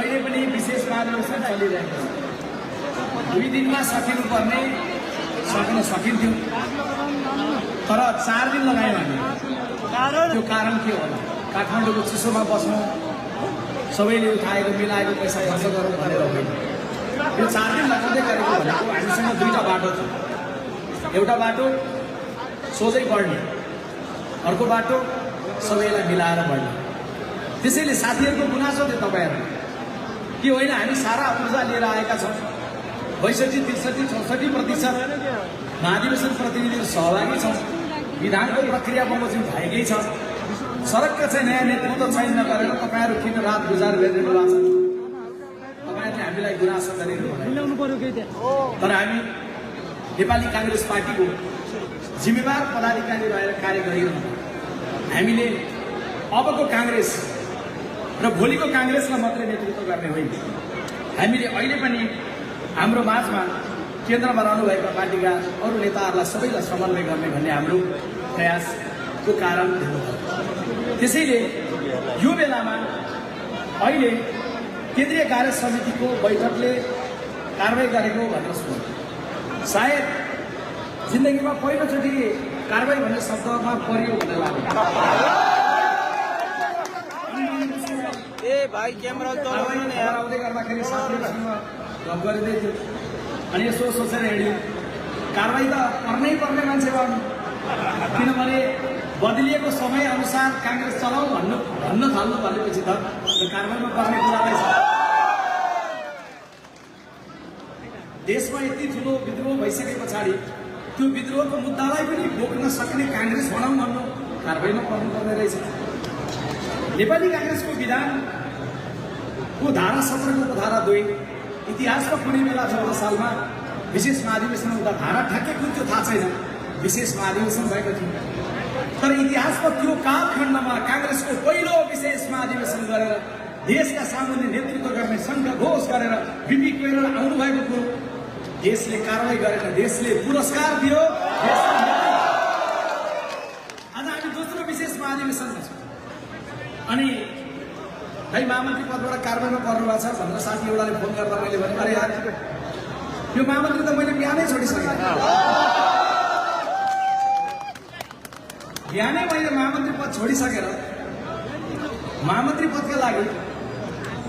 अहिले पनि विशेष महाधिवेशन चलिरहेको छ। 2 दिनमा सकिनुपर्ने सक्न सकिन्थ्यो, तर 4 दिन लगायौँ हामी। त्यो कारण के होला? काठमाडौँको चिसोमा बस्नु, सबैले उठाएको मिलाएको पैसा खर्च गरौँ भनेर होइन। यो 4 दिन लगाउँदै गरेको भनेको हामीसँग 2टा बाटो छ। एउटा बाटो सोझै बढ्ने, अर्को बाटो सबैलाई मिलाएर बढ्ने। त्यसैले साथीहरूको गुनासो थियो तपाईँहरू कि होइन हामी सारा ऊर्जा लिएर आएका छौँ। 62, 63, 64% महाधिवेशन प्रतिनिधिहरू सहभागी छौँ। विधानको प्रक्रिया बमोजिम भएकै छ। सरक्क चाहिँ नयाँ नेतृत्व चयन नगरेर तपाईँहरू किन रात गुजार गरिरहनु भएको छ? तपाईँहरूले हामीलाई गुनासो गरिरहनु तर हामी नेपाली कांग्रेस पार्टीको जिम्मेवार पदाधिकारी रहेर कार्य गरिरहनु। हामीले अबको कांग्रेस र भोलिको कांग्रेसलाई मात्रै नेतृत्व गर्ने होइन। हामीले अहिले पनि हाम्रो माझमा केन्द्रमा रहनुभएका पार्टीका अरू नेताहरूलाई सबैलाई समन्वय गर्ने भन्ने हाम्रो प्रयासको कारण हो। त्यसैले यो बेलामा अहिले केन्द्रीय कार्य समितिको बैठकले कारबाही गरेको भनेर सुन्नु सायद जिन्दगीमा पहिलोचोटि कारबाही भन्ने शब्दमा परियो भन्ने लाग्यो। ए भाइ क्यामेरा आउँदै गर्दाखेरि साथीहरूसँग गफ गरिँदै थियो अनि यसो सोचेर हिँड्यो कारबाही त पर्नै पर्ने मान्छे भयो किनभने बदलिएको समय अनुसार काङ्ग्रेस चलाऊ भन्न थाल्नु भनेपछि त कारबाहीमा पर्ने कुरा रहेछ। देशमा यति ठुलो विद्रोह भइसके पछाडि त्यो विद्रोहको मुद्दालाई पनि बोक्न सक्ने काङ्ग्रेस भनौँ भन्नु कारबाहीमा पर्नुपर्ने रहेछ। नेपाली काङ्ग्रेसको विधानको धारा 17 को धारा 2 इतिहासमा कुनै बेला 14 सालमा विशेष महाधिवेशन हुँदा धारा ठ्याक्कै कुन त्यो थाहा छैन विशेष महाधिवेशन भएको थियो। तर इतिहासमा त्यो कालखण्डमा काङ्ग्रेसको पहिलो विशेष महाधिवेशन गरेर देशका सामुन्ने नेतृत्व गर्ने सङ्घ घोष गरेर बिपी कोइराला आउनुभएको कुरो देशले कारवाही गरेर देशले पुरस्कार दियो। आज हामी दोस्रो विशेष महाधिवेशनमा छौँ अनि भाइ महामन्त्री पदबाट कारबाहीमा पर्नु भएको छ भनेर साथी एउटाले फोन गर्दा मैले भने अरे यार यो महामन्त्री त मैले बिहानै छोडिसकेँ। बिहानै मैले महामन्त्री पद छोडिसकेर महामन्त्री पदका लागि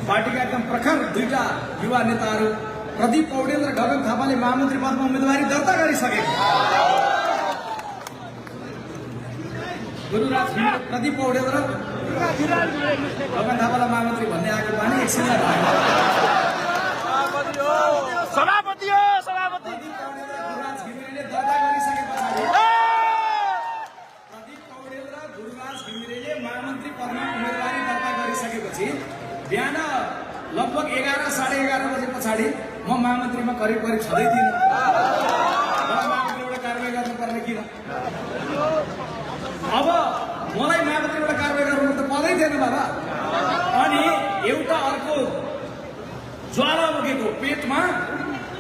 पार्टीका एकदम प्रखर दुईटा युवा नेताहरू प्रदीप पौडेल र गगन थापाले महामन्त्री पदमा उम्मेदवारी दर्ता गरिसके। गुरुराज प्रदीप पौडेल र गगन थापालाई महामन्त्री भन्ने आएको बानी एकछिनलाई भयो। सभापति हो सभापति गुरुराज घिमिरेले दर्ता गरिसके पछाडि प्रदीप पौडेल र गुरुराज घिमिरेले महामन्त्री पदमा उम्मेदवारी दर्ता गरिसकेपछि बिहान लगभग 11 साढे 11 बजे पछाडि म महामन्त्रीमा करिब छँदै थिइनँ। महामन्त्रीबाट कारवाही गर्नुपर्ने किन अब मलाई महामन्त्रीबाट कारवाही गर्नु त पर्दै थिएन बाबा। अनि एउटा अर्को ज्वाला बोकेको पेटमा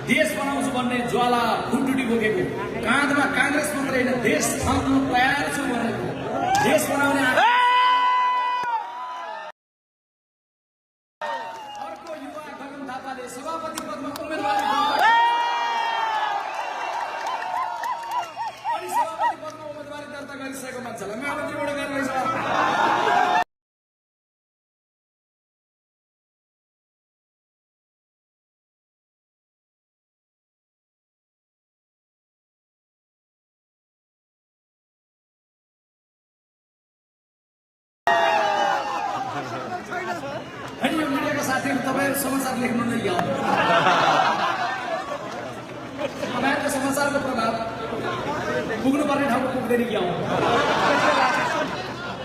देश बनाउँछु भन्ने ज्वाला खुट्टुटी बोकेको काँधमा काङ्ग्रेस मात्रै होइन देश थाम्न तयार छु भनेको देश बनाउने अर्को युवा गगन थापाले सभापति पदमा उम्मेदवारी अनि सभापति पदमा उम्मेदवारी दर्ता गरिसकेको मान्छेलाई महामन्त्रीबाट कारवाही छ। अनि यो मिडियाका साथीहरू तपाईँहरू समाचार लेख्नु नै गाउँ तपाईँहरूको समाचारको प्रभाव पुग्नुपर्ने ठाउँमा पुग्दैन कि आउँ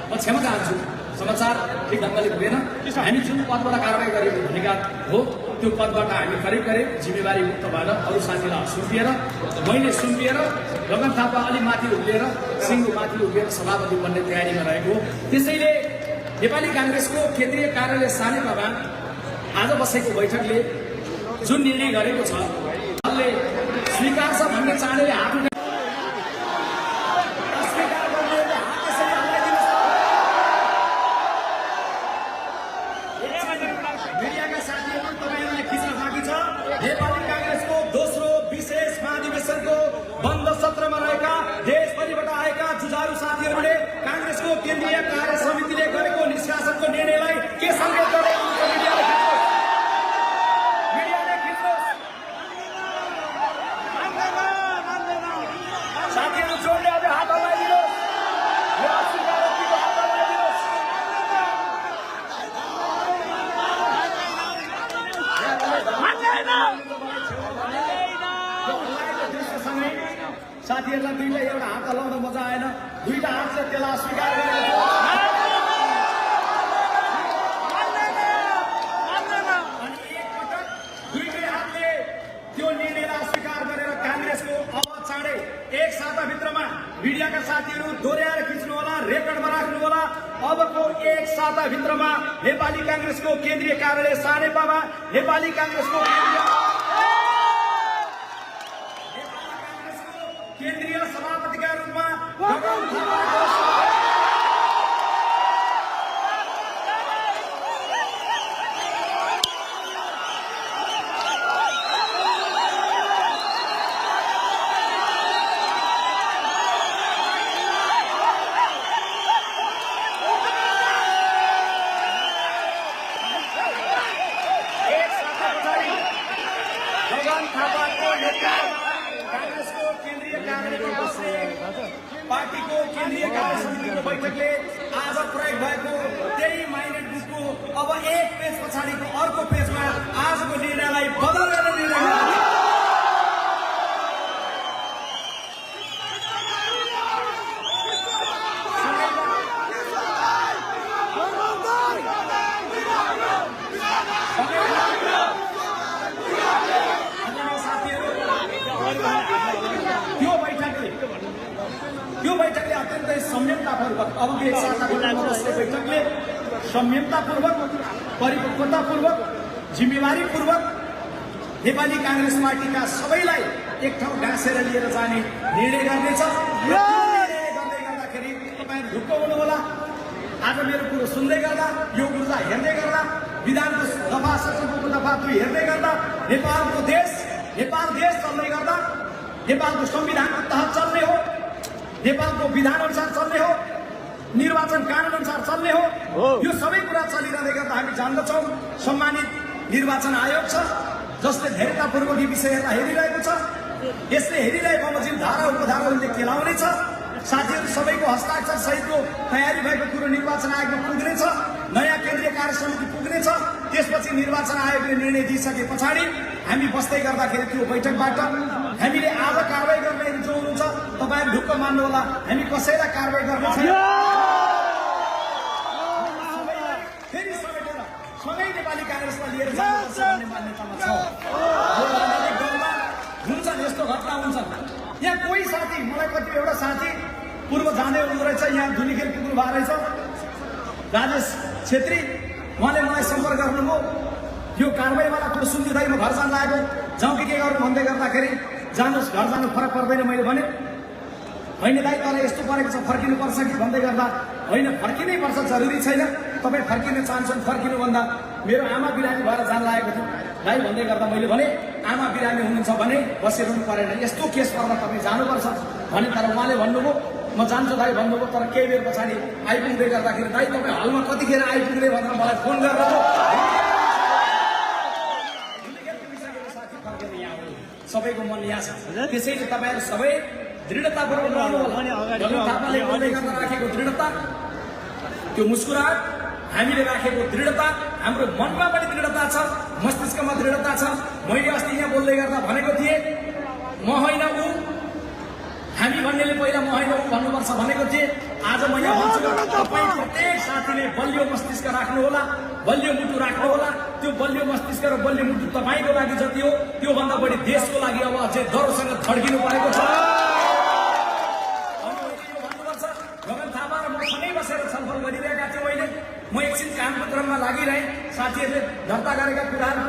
म क्षमा चाहन्छु समाचार ठिक ढङ्गले पुगेन। हामी जुन पदबाट कारवाही गरेको भनेका हो त्यो पदबाट हामी करिब जिम्मेवारी मुक्त भएर अरू साथीलाई सुम्पिएर मैले सुम्पिएर गगन थापा अलि माथि उभिएर सिङ्गो माथि उभिएर सभापति बन्ने तयारीमा रहेको हो। त्यसैले नेपाली काङ्ग्रेसको केन्द्रीय कार्यालय सानेपामा आज बसेको बैठकले जुन निर्णय गरेको छ उसले स्वीकार छ भन्ने चाँडै हात उठाए मिडियाका साथीहरू तपाईँहरूलाई खिच्न बाँकी छ। नेपाली काङ्ग्रेसको दोस्रो विशेष महाधिवेशनको बन्द सत्रमा रहेका देशभरिबाट आएका जुझारु साथीहरूले काङ्ग्रेसको केन्द्रीय कार्य समितिले गरेको निष्कासनको निर्णयलाई के सङ्केत गर्दै मिडियाले खिच्नुहोस्। साथीहरू जोडले अझ हात हल्लाइदिनुहोस्। साथीहरूलाई दुईले एउटा हात हल्लाउन मजा आएन दुईटा हातले त्यसलाई अस्वीकार गरेको अनि एकपटक दुईटै हातले त्यो निर्णयलाई अस्वीकार गरेर काङ्ग्रेसको अब चाँडै एक साताभित्रमा मिडियाका साथीहरू दोहोऱ्याएर खिच्नु होला रेकर्डमा राख्नु होला। अबको एक साताभित्रमा नेपाली काङ्ग्रेसको केन्द्रीय कार्यालय सानेपामा नेपाली काङ्ग्रेसको केन्द्रीय सभापतिका रूपमा गगन थापाको गगन थापाको नेतृत्वमा काङ्ग्रेसको केन्द्रीय कार्यालयमा बस्ने पार्टीको केन्द्रीय कार्य समितिको बैठकले आज प्रयोग भएको त्यही माइनेट बुकको अब एक पेज पछाडिको अर्को पेजमा आजको निर्णयलाई बदल गरेर निर्णय यो बैठकले अत्यन्तै संयमतापूर्वक अब एक बैठकले संयमतापूर्वक परिपक्वतापूर्वक जिम्मेवारीपूर्वक नेपाली काङ्ग्रेस पार्टीका सबैलाई एक ठाउँ गाँसेर लिएर जाने निर्णय गर्नेछ। निर्णय गर्दै गर्दाखेरि तपाईँहरू ढुक्क हुनुहोला। आज मेरो कुरो सुन्दै गर्दा यो ऊर्जा हेर्दै गर्दा विधानको दफा 17को दफा 2 हेर्दै गर्दा नेपाल देश चल्दै गर्दा नेपालको संविधानको तहत चल्ने हो, नेपालको विधान अनुसार चल्ने हो, निर्वाचन कानून अनुसार चल्ने हो। यो सबै कुरा चलिरहँदै गर्दा हामी जान्दछौँ सम्मानित निर्वाचन आयोग छ जसले धेरैतापूर्वक यी विषयहरूलाई हेरिरहेको छ। यसले हेरिरहेको बमोजिम धारा उपधाराहरूले केलाउनेछ। साथीहरू सबैको हस्ताक्षर सहितको तयारी भएको कुरो निर्वाचन आयोगमा पुग्नेछ। नयाँ केन्द्रीय कार्य समिति पुग्नेछ। त्यसपछि निर्वाचन आयोगले निर्णय दिइसके पछाडि हामी बस्दै गर्दाखेरि त्यो बैठकबाट हामीले आज कारवाही गर्ने जो हुनुहुन्छ तपाईँहरू ढुक्क मान्नुहोला, हामी कसैलाई कारवाही गर्ने छैन। फेरि समेटेर सँगै नेपाली काङ्ग्रेसमा लिएर जानुपर्छ भन्ने मान्यतामा छ। यो राजनीतिक दलमा हुन्छन् यस्तो घटना हुन्छन्। यहाँ कोही साथी मलाई कति एउटा साथी पूर्व जाँदै हुँदो रहेछ, यहाँ धुलीखेल पुग्नु भएको रहेछ, राजेश छेत्री, उहाँले मलाई सम्पर्क गर्नुभयो। यो कारवाहीवाला कुरो सुन्दिँदै म घर जान लागेको, जाउँ कि के गर्नु भन्दै गर्दाखेरि जानुहोस् घर जानु फरक पर्दैन। मैले भने होइन दाइ तर यस्तो परेको छ फर्किनुपर्छ कि भन्दै गर्दा होइन फर्किनै पर्छ, जरुरी छैन, तपाईँ फर्किन चाहन्छन् फर्किनुभन्दा मेरो आमा बिरामी भएर जान लागेको थियो दाइ भन्दै गर्दा मैले भने आमा बिरामी हुनुहुन्छ भने बसिरहनु परेन, यस्तो केस पर्दा तपाईँ जानुपर्छ भने। तर उहाँले भन्नुभयो म जान्छु दाइ भन्नुभयो। तर केही बेर पछाडि आइपुग्दै गर्दाखेरि दाइ तपाईँ हलमा कतिखेर आइपुग्ने भनेर मलाई फोन गरेर सबैको मन यहाँ छ। त्यसैले तपाईँहरू सबै दृढतापूर्वक थापाले गर्दै गर्दा राखेको दृढता, त्यो मुस्कुराहट, हामीले राखेको दृढता, हाम्रो मनमा पनि दृढता छ, मस्तिष्कमा दृढता छ। मैले अस्ति यहाँ बोल्दै गर्दा भनेको थिएँ म होइन ऊ, हामी भन्नेले पहिला म होइन ऊ भन्नुपर्छ भनेको थिएँ। आज म यहाँ भन्छु तपाईँ प्रत्येक साथीले बलियो मस्तिष्क राख्नु होला, बलियो मुटु राख्नु होला। त्यो बलियो मस्तिष्क र बलियो मुटु तपाईँको लागि जति हो त्योभन्दा बढी देशको लागि अब अझै डरसँग धड्किनु परेको छ। भन्नुपर्छ गगन थापा र म सँगै बसेर छलफल गरिरहेका थियौँ। अहिले म एकछिन कामको क्रममा लागिरहेँ, साथीहरूले दर्ता गरेका कुराहरू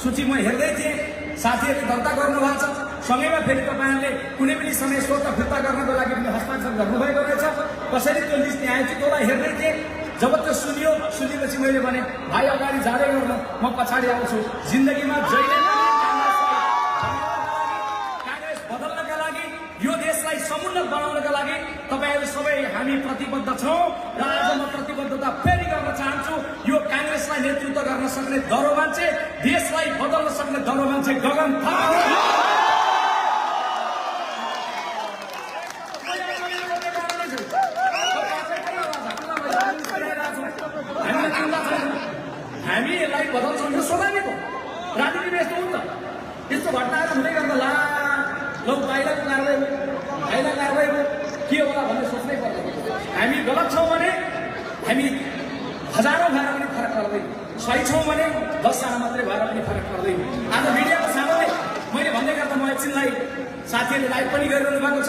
सूची म हेर्दै थिएँ, साथीहरूले दर्ता गर्नुभएको छ। सँगैमा फेरि तपाईँहरूले कुनै पनि समय स्वतः फिर्ता गर्नको लागि पनि हस्ताक्षर गर्नुभएको रहेछ। कसरी त्यो लिस्ट यहाँ आयो त्यसलाई हेर्दै थिएँ। जब त्यो सुनेपछि मैले भने भाइ अगाडि जाँदै गर्नु, म पछाडि आउँछु। जिन्दगीमा जहिले काङ्ग्रेस बदल्नका लागि, यो देशलाई समुन्नत बनाउनका लागि तपाईँहरू सबै हामी प्रतिबद्ध छौँ। र आज म प्रतिबद्धता फेरि गर्न चाहन्छु। यो काङ्ग्रेसलाई नेतृत्व गर्न सक्ने दरो मान्छे, देशलाई बदल्न सक्ने दरो मान्छे गगन थापा। हामी यसलाई बदल्छौँ, यो स्वाभाविक हो। राजनीतिमा यस्तो हुन्छ, यस्तो घटनाहरू हुँदै गर्दा ला लौ भाइलाई कारवाही हो के होला भनेर सोच्नै पर्छ। हामी गलत छौँ भने हामी हजारौँ भएर पनि फरक पर्दैन, सही छौँ भने 10 जना मात्रै भएर पनि फरक पर्दैन। आज मिडियाको सामने मैले भन्दै गर्दा म एकछिनलाई साथीहरूले लाइभ पनि गरिरहनु भएको छ।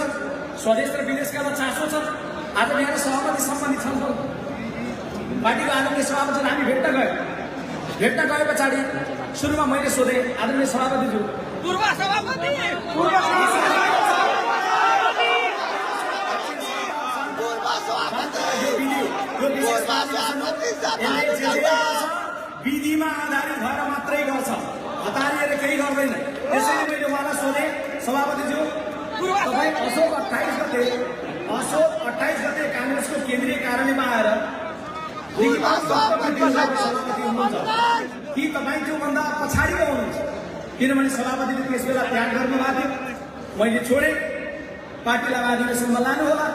स्वदेश र विदेशका चासो छ। आज मेरो सभापति सम्बन्धित छलफल पार्टीको आदरणीय सभापति हामी भेट्न गए पछाडि सुरुमा मैले सोधेँ आदरणीय सभापतिज्यू पूर्व सभापति विधिमा आधारित भएर मात्रै गर्छ, हतारिएर केही गर्दैन। त्यसैले मैले उहाँलाई सोधेँ सभापतिज्यू तपाईँ असोज 28 गते काङ्ग्रेसको केन्द्रीय कार्यालयमा आएर कि तपाईँ त्योभन्दा पछाडिको हुनुहुन्छ? किनभने सभापतिले त्यस बेला त्याग गर्नुभएको थियो, मैले छोडेँ। पार्टीलाई अधिवेशनमा लानु होला,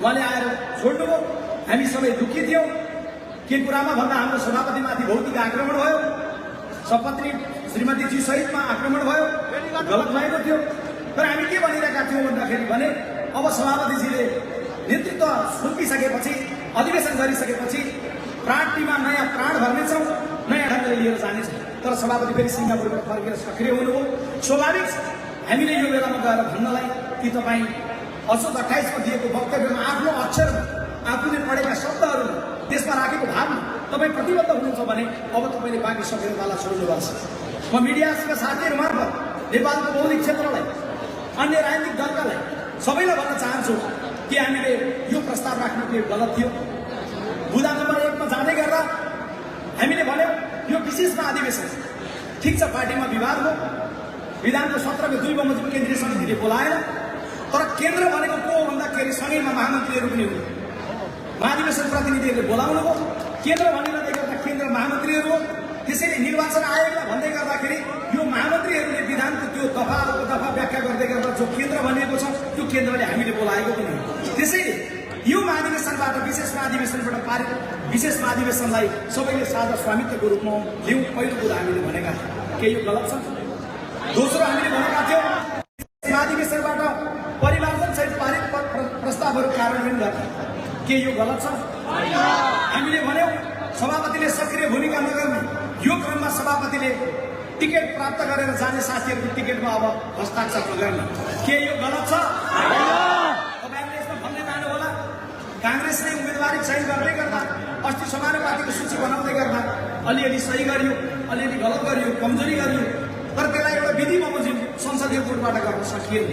उहाँले आएर छोड्नुभयो। हामी सबै दुःखी थियौँ। के कुरामा भन्दा हाम्रो सभापतिमाथि भौतिक आक्रमण भयो, सपत्नी श्रीमतीजी सहितमा आक्रमण भयो, गलत भएको थियो। तर हामी के भनिरहेका थियौँ भन्दाखेरि भने अब सभापतिजीले नेतृत्व सुम्पिसकेपछि, अधिवेशन गरिसकेपछि पार्टीमा नयाँ प्राण भर्नेछौँ, नयाँ ढङ्गले लिएर जानेछौँ। तर सभापति फेरि सिङ्गापुरबाट फर्केर सक्रिय हुनुभयो। स्वाभाविक छ हामीले यो बेलामा गएर भन्नलाई कि तपाईँ असोज 28 मा दिएको वक्तव्यमा आफ्नो अक्षर, आफूले पढेका शब्दहरू, त्यसमा राखेको भावना तपाईँ प्रतिबद्ध हुनुहुन्छ भने अब तपाईँले बाँकी संविधानलाई छोड्नुपर्छ। म मिडियाका साथीहरू मार्फत नेपालको बौद्धिक क्षेत्रलाई, अन्य राजनीतिक दलकालाई सबैलाई भन्न चाहन्छु कि हामीले यो प्रस्ताव राख्नु के गलत थियो। बुँदा नम्बर 1 मा जाँदै गर्दा हामीले भन्यौँ यो विशेष महाधिवेशन ठिक छ, पार्टीमा विवाद हो, विधानको सत्रको 2 बमोजिम केन्द्रीय समितिले बोलाएन। तर केन्द्र भनेको को भन्दाखेरि सँगैमा महामन्त्रीहरू पनि हुन्। महाधिवेशन प्रतिनिधिहरूले बोलाउनु हो, केन्द्र भनिरहँदै गर्दा केन्द्र महामन्त्रीहरू हो। त्यसैले निर्वाचन आयोगलाई भन्दै गर्दाखेरि यो महामन्त्रीहरूले विधानको त्यो दफा व्याख्या गर्दै गर्दा जो केन्द्र भनिएको छ त्यो केन्द्रले हामीले बोलाएको पनि हो। त्यसैले यो महाधिवेशनबाट, विशेष महाधिवेशनबाट पारित विशेष महाधिवेशनलाई सबैले साझा स्वामित्वको रूपमा लिउँ। पहिलो कुरा हामीले भनेका के यो गलत छ? दोस्रो हामीले भनेका थियौँ महाधिवेशनबाट परिमार्जन सहित पारित प्रस्तावहरू कार्यान्वयन गर्ने, के यो गलत छ? हामीले भन्यौँ सभापतिले सक्रिय भूमिका नगर्ने, यो क्रममा सभापतिले टिकट प्राप्त गरेर जाने साथीहरूको टिकटमा अब हस्ताक्षर नगर्ने, के यो गलत छ? तपाईँहरूले यसमा भन्दै जानु होला काङ्ग्रेसले उम्मेदवारी चयन गर्दै गर्दा, अस्ति समानुपातिको सूची बनाउँदै गर्दा अलिअलि सही गरियो, अलिअलि गलत गरियो, कमजोरी गरियो। तर त्यसलाई एउटा विधि बमोजिम संसदीय बोर्डबाट गर्न सकिएन।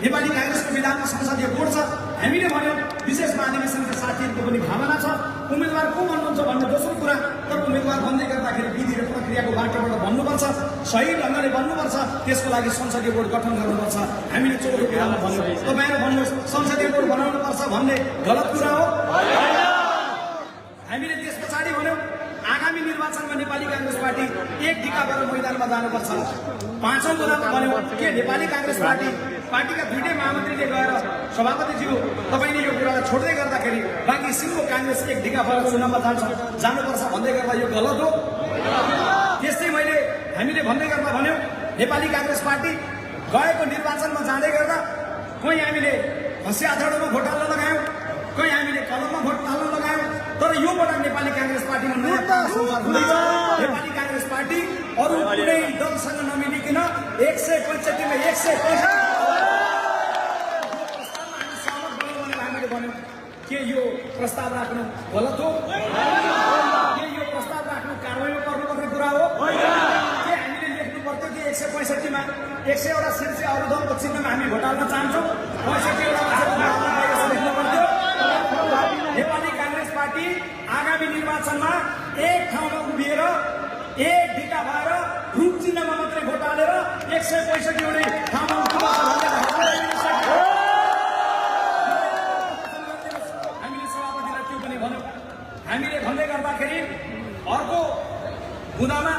नेपाली काङ्ग्रेसको विधानमा संसदीय बोर्ड छ। हामीले भन्यौँ विशेष महाधिवेशनका साथीहरूको पनि भावना छ उम्मेदवार को भन्नुहुन्छ भन्ने दोस्रो कुरा। तर उम्मेदवार भन्दै गर्दाखेरि विधि र प्रक्रियाको बाटोबाट भन्नुपर्छ, सही ढङ्गले भन्नुपर्छ। त्यसको लागि संसदीय बोर्ड गठन गर्नुपर्छ। हामीले चौथो कुरामा भन्यौँ, तपाईँहरू भन्नुहोस् संसदीय बोर्ड बनाउनुपर्छ भन्ने गलत कुरा हो? हामीले त्यस पछाडि भन्यौँ आगामी निर्वाचनमा नेपाली काङ्ग्रेस पार्टी एक ढिका गरेर मैदानमा जानुपर्छ। पाँचौँ कुरामा भन्यौँ के नेपाली काङ्ग्रेस पार्टीका दुईटै महामन्त्रीले गएर सभापतिज्यू तपाईँले यो कुरालाई छोड्दै गर्दाखेरि बाँकी सिङ्गो काङ्ग्रेस एक ढिका भएर चुनावमा जानुपर्छ भन्दै गर्दा यो गलत हो? त्यस्तै हामीले भन्दै गर्दा भन्यौँ नेपाली काङ्ग्रेस पार्टी गएको निर्वाचनमा जाँदै गर्दा कहीँ हामीले हँसिया आधारमा भोट हाल्न लगायौँ, कहीँ हामीले कलममा भोट हाल्न लगायौँ। तर यो पटक नेपाली काङ्ग्रेस पार्टीमा नेपाली काङ्ग्रेस पार्टी अरू कुनै दलसँग नमिलिकन 165 मा 165 हामीले भन्यौँ के यो प्रस्ताव राख्नु गलत हो? के यो प्रस्ताव राख्नु कारवाही गर्नुपर्ने कुरा हो? के हामीले लेख्नु पर्थ्यो कि 165 मा 100 वटा सिट चाहिँ अरू दलको चिन्हमा हामी भोट हाल्न चाहन्छौँ, 65 वटा लेख्नु पर्थ्यो? नेपाली काङ्ग्रेस पार्टी आगामी निर्वाचनमा एक ठाउँमा उभिएर एक ढिका भएर रूप चिन्हमा मात्रै भोट हालेर 165 वटै ठाउँमा हामीले सभापतिलाई त्यो पनि भन्यौँ। हामीले भन्दै गर्दाखेरि अर्को बुँदामा,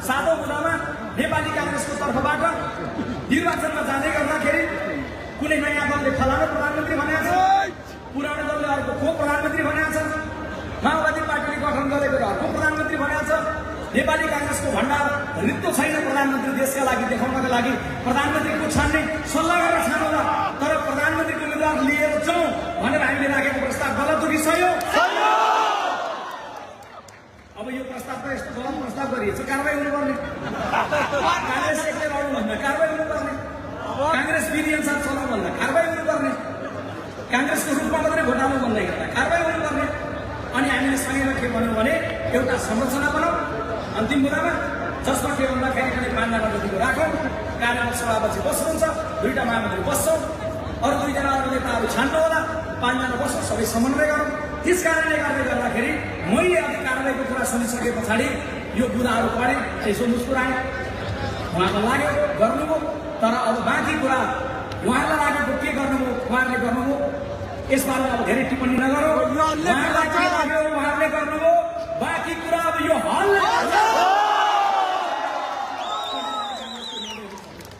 सातौँ बुँदामा नेपाली काङ्ग्रेसको तर्फबाट निर्वाचनमा जाँदै गर्दाखेरि कुनै नयाँ दलले फलानु प्रधानमन्त्री भनेको छ, पुरानो दलले अर्को को प्रधानमन्त्री भनेको छ, माओवादी पार्टीले गठन गरेको अर्को प्रधानमन्त्री भनेको छ। नेपाली काङ्ग्रेसको भण्डार रित्तो छैन प्रधानमन्त्री देशका लागि देखाउनका लागि। प्रधानमन्त्रीको छान्ने सल्लाह गरेर छान्नुहोला, तर प्रधानमन्त्रीको उम्मेदवार लिएर जाउँ भनेर हामीले राखेको प्रस्ताव गलत हो कि सही हो? अब यो प्रस्ताव त यस्तो गलत प्रस्ताव गरिएछ, कारवाही हुनुपर्ने। काङ्ग्रेस एक्लै लड्नु भन्दा कारवाही हुनुपर्ने, काङ्ग्रेस विधि अनुसार चलाउनु भन्दा कारवाही हुनुपर्ने, काङ्ग्रेसको रूपमा मात्रै भोट हाल्नु भन्दै गर्दा कारवाही हुनुपर्ने। अनि हामीले सँगैमा के भन्यौँ भने एउटा संरचना बनाऊ अन्तिम कुरामा, जसमा के भन्दाखेरि खालि 5 जना जतिको राखौँ, कार्यमा सभापछि बस्नुहुन्छ, 2टा महामन्त्री बस्छौँ, अरू 2 जना अरू नेताहरू छान्नु होला, 5 जना बस्छौँ, सबै समन्वय गरौँ। त्यस कारणले गर्दाखेरि मैले अब कारवाहीको कुरा सुनिसके पछाडि यो बुँदाहरू पढेँ, यसो मुस्कुराएँ, उहाँको लाग्यो गर्नुभयो। तर अब बाँकी कुरा उहाँलाई लागेको के गर्नुभयो उहाँहरूले गर्नुभयो, यसबारे अब धेरै टिप्पणी नगरौँ। उहाँलाई के लाग्यो उहाँहरूले गर्नुभयो, बाँकी कुरा अब यो हलले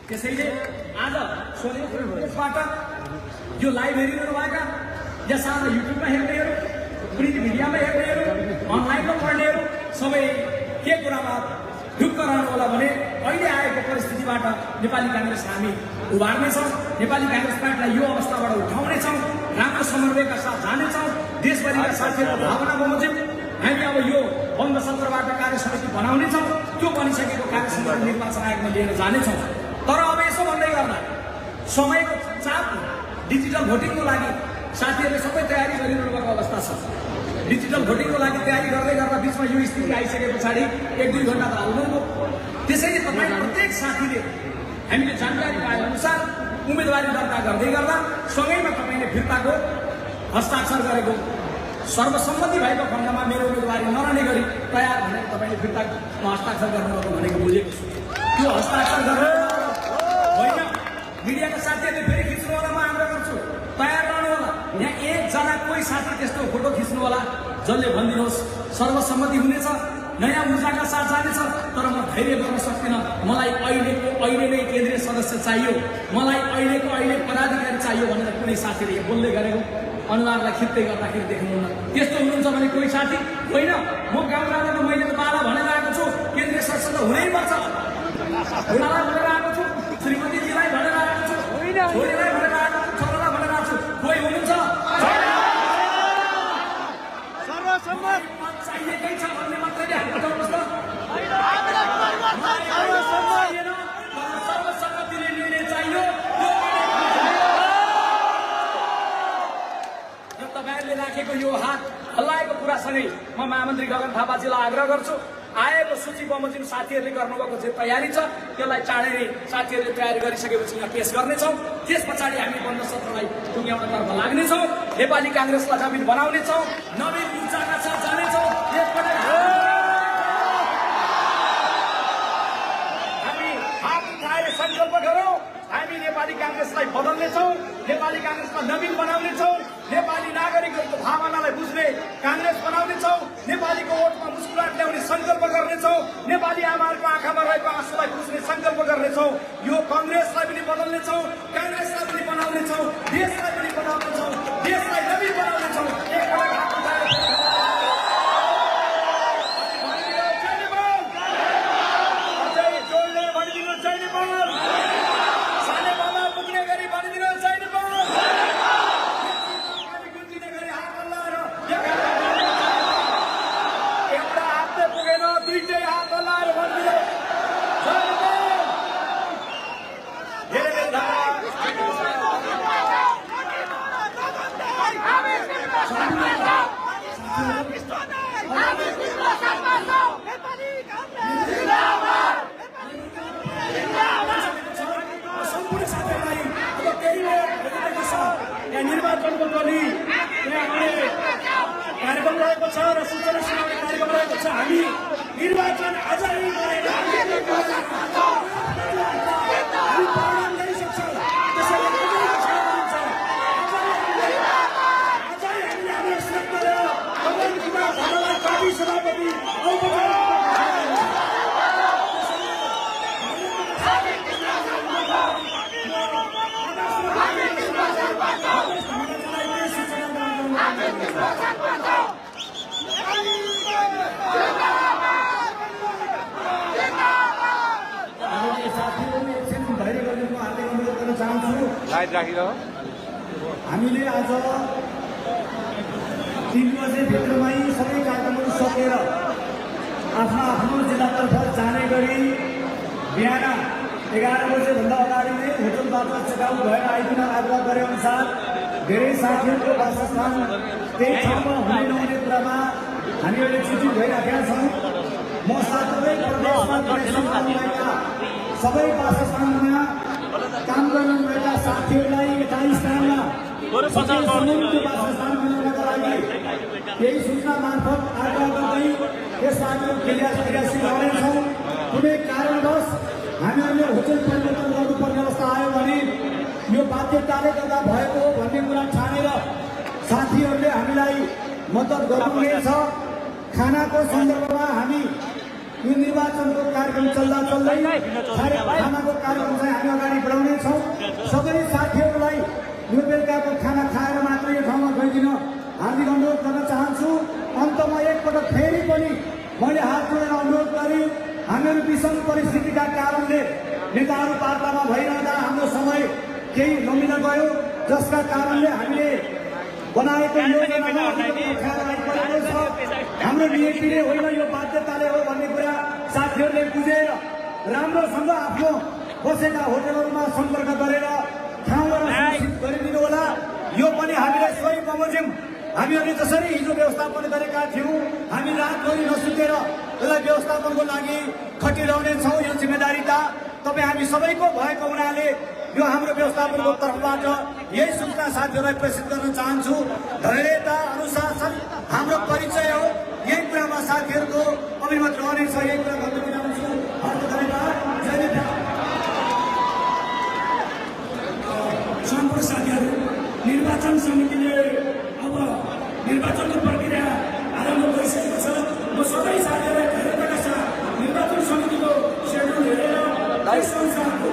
त्यसैले आज सोलेबाट यो लाइभ हेरिरहनु भएका या सानो युट्युबमा हेर्नेहरू प्रिन्ट मिडियामा हेर्नेहरू अनलाइनमा पढ्नेहरू सबै के कुरामा ढुक्क रहनु होला भने अहिले आएको परिस्थितिबाट नेपाली काङ्ग्रेस हामी उभार्नेछौँ, नेपाली काङ्ग्रेस पार्टीलाई यो अवस्थाबाट उठाउनेछौँ, राम्रो समन्वयका साथ जानेछौँ, देशभरिका साथीहरूको भावना बमोजिम हामी अब यो बन्द सत्रबाट कार्य समिति बनाउनेछौँ, त्यो बनिसकेको कार्य समिति निर्वाचन आयोगमा लिएर जानेछौँ। तर अब यसो भन्दै गर्दा समयको चाप डिजिटल भोटिङको लागि साथीहरूले सबै तयारी गरिरहनु भएको अवस्था छ। डिजिटल भोटिङको लागि तयारी गर्दै गर्दा बिचमा यो स्थिति आइसके पछाडि 1-2 घण्टा त हाल्नुभयो। त्यसैले तपाईँ प्रत्येक साथीले हामीले जानकारी पाए अनुसार उम्मेदवारी दर्ता गर्दै गर्दा सँगैमा तपाईँले फिर्ताको हस्ताक्षर गरेको सर्वसम्मति भएको खण्डमा मेरो उम्मेदवारी नरहने गरी तयार भनेर तपाईँले फिर्तामा हस्ताक्षर गर्नुभएको भनेको बुझेको छु। त्यो हस्ताक्षर गर्नु होइन, मिडियाका साथीहरूले फेरि खिच्नु होला, म आग्रह गर्छु तयार रहनु होला। यहाँ एकजना कोही साथी त्यस्तो फोटो खिच्नु होला जसले भनिदिनुहोस् सर्वसम्मति हुनेछ, नयाँ ऊर्जाका साथ जानेछ, तर म धैर्य गर्न सक्दिनँ, मलाई अहिले नै केन्द्रीय सदस्य चाहियो, मलाई अहिले पदाधिकारी चाहियो भनेर कुनै साथीले बोल्दै गरेको अनुहारलाई खिच्दै गर्दाखेरि देख्नुहुन्न। त्यस्तो हुनुहुन्छ भने कोही साथी होइन, म गाउँ जाँदाको मैले त बाला भनेर आएको छु, केन्द्रीय सदस्य त हुनैपर्छ बाला भनेर आएको छु, श्रीमतीजीलाई भनेर आएको छु, छोरीलाई भनेर आएको छु, छोरालाई भनेर आएको छु, कोही हुनुहुन्छ चाहिएकै छ भन्ने मात्रै हटाउनुहोस् त। सर्वसम्मतिले निर्णय चाहियो। यो तपाईँहरूले राखेको यो हात हल्लाएको कुरासँगै म महामन्त्री गगन थापाजीलाई आग्रह गर्छु, आएको सूची बमोजिम साथीहरूले गर्नुभएको जे तयारी छ त्यसलाई चाँडै नै साथीहरूले तयारी गरिसकेपछि यहाँ पेश गर्नेछौँ। त्यस पछाडि हामी बन्द सत्रलाई टुङ्ग्याउनतर्फ लाग्नेछौँ, नेपाली काङ्ग्रेसलाई जामिन बनाउनेछौँ, नवीन ऊर्जाका साथ जानेछौँ। हामी हात उठाएर सङ्कल्प गरौँ, हामी नेपाली काङ्ग्रेसलाई बदल्नेछौँ, नेपाली काङ्ग्रेसमा नवीन बनाउनेछौँ, नेपाली नागरिकहरूको भावनालाई बुझ्ने काङ्ग्रेस बनाउनेछौँ, नेपालीको ओटमा मुस्कुराहट ल्याउने सङ्कल्प गर्नेछौँ, नेपाली आमाहरूको आँखामा रहेको आँसुलाई बुझ्ने सङ्कल्प गर्नेछौँ। यो कङ्ग्रेसलाई पनि बदल्नेछौँ, काङ्ग्रेसलाई पनि बनाउनेछौँ, देशलाई पनि बनाउनेछौँ, देशलाई नवीन बनाउनेछौँ। एकपटक हात उठाएर निर्वाचनको पनि कार्यक्रम रहेको छ र सूचना सुनाउने कार्यक्रम रहेको छ। हामी निर्वाचन अझै परिणाम ल्याइसक्छौँ, त्यसैले हामीले सुरक्षा गरेर पार्टी सभापति हामीले आज 3 बजेभित्रमै सबै कार्यक्रमहरू सकेर आफ्नो जिल्लातर्फ जाने गरी बिहान 11 बजेभन्दा अगाडि नै होटलबाट चेकआउट भएर आइदिन आग्रह गरे अनुसार धेरै साथीहरूको वासस्थान त्यही ठाउँमा हुने नहुने कुरामा हामी अहिले चिठी भइराखेका छौँ। म साथै प्रदेशमा सबै वासस्थानमा काम गर्नुभएका साथीहरूलाई यथा स्थानमा वासस्थान बनाउनका लागि यही सूचना मार्फत आग्रह गर्दै यस कार्यक्रम क्रियाशील गर्नेछौँ। कुनै कारणवश हामीहरूले होटल परिवर्तन गर्नुपर्ने अवस्था आयो भने यो बाध्यताले गर्दा भएको हो भन्ने कुरा ठानेर साथीहरूले हामीलाई मद्दत गर्नुहुनेछ। खानाको सन्दर्भमा हामी यो निर्वाचनको कार्यक्रम चल्दा चल्दै खानाको कार्यक्रम चाहिँ हामी अगाडि बढाउनेछौँ। सबै साथीहरूलाई यो बेलुकाको खाना खाएर मात्र यो ठाउँमा गइदिन हार्दिक अनुरोध गर्न चाहन्छु। अन्तमा एकपटक फेरि पनि मैले हात जोडेर अनुरोध गरेँ, हामीहरू विषम परिस्थितिका कारणले नेताहरू वार्तामा भइरहँदा हाम्रो समय केही लम्बिन गयो, जसका कारणले हामीले बनाएको योजनामा अप्ठ्यारो आइपरेको छ। हाम्रो नियतिले होइन, यो बाध्यताले हो भन्ने कुरा साथीहरूले बुझेर राम्रोसँग आफ्नो बसेका होटलहरूमा सम्पर्क गरेर ठाउँबाट सुनिश्चित गरिदिनु होला। यो पनि हामीलाई सोही बमोजिम हामीहरूले जसरी हिजो व्यवस्थापन गरेका थियौँ, हामी रातभरि नसुतेर यसलाई व्यवस्थापनको लागि खटिरहनेछौँ। यो जिम्मेदारिता तपाईँ हामी सबैको भएको हुनाले यो हाम्रो व्यवस्थापनको तर्फबाट यही सूचना साथीहरूलाई प्रेषित गर्न चाहन्छु। धैर्यता, अनुशासन हाम्रो परिचय हो। यही कुरामा साथीहरूको अभिमत रहनेछ, यही कुरा भन्दै चाहन्छु। धन्यवाद। जय नेपाल। सम्पूर्ण साथीहरू, निर्वाचन समितिले अब निर्वाचनको प्रक्रिया आरम्भ गरिसकेको छ। म सबै साथीहरूलाई धैर्यताका साथ निर्वाचन समितिको सेड्युल हेरेर यस अनुसारको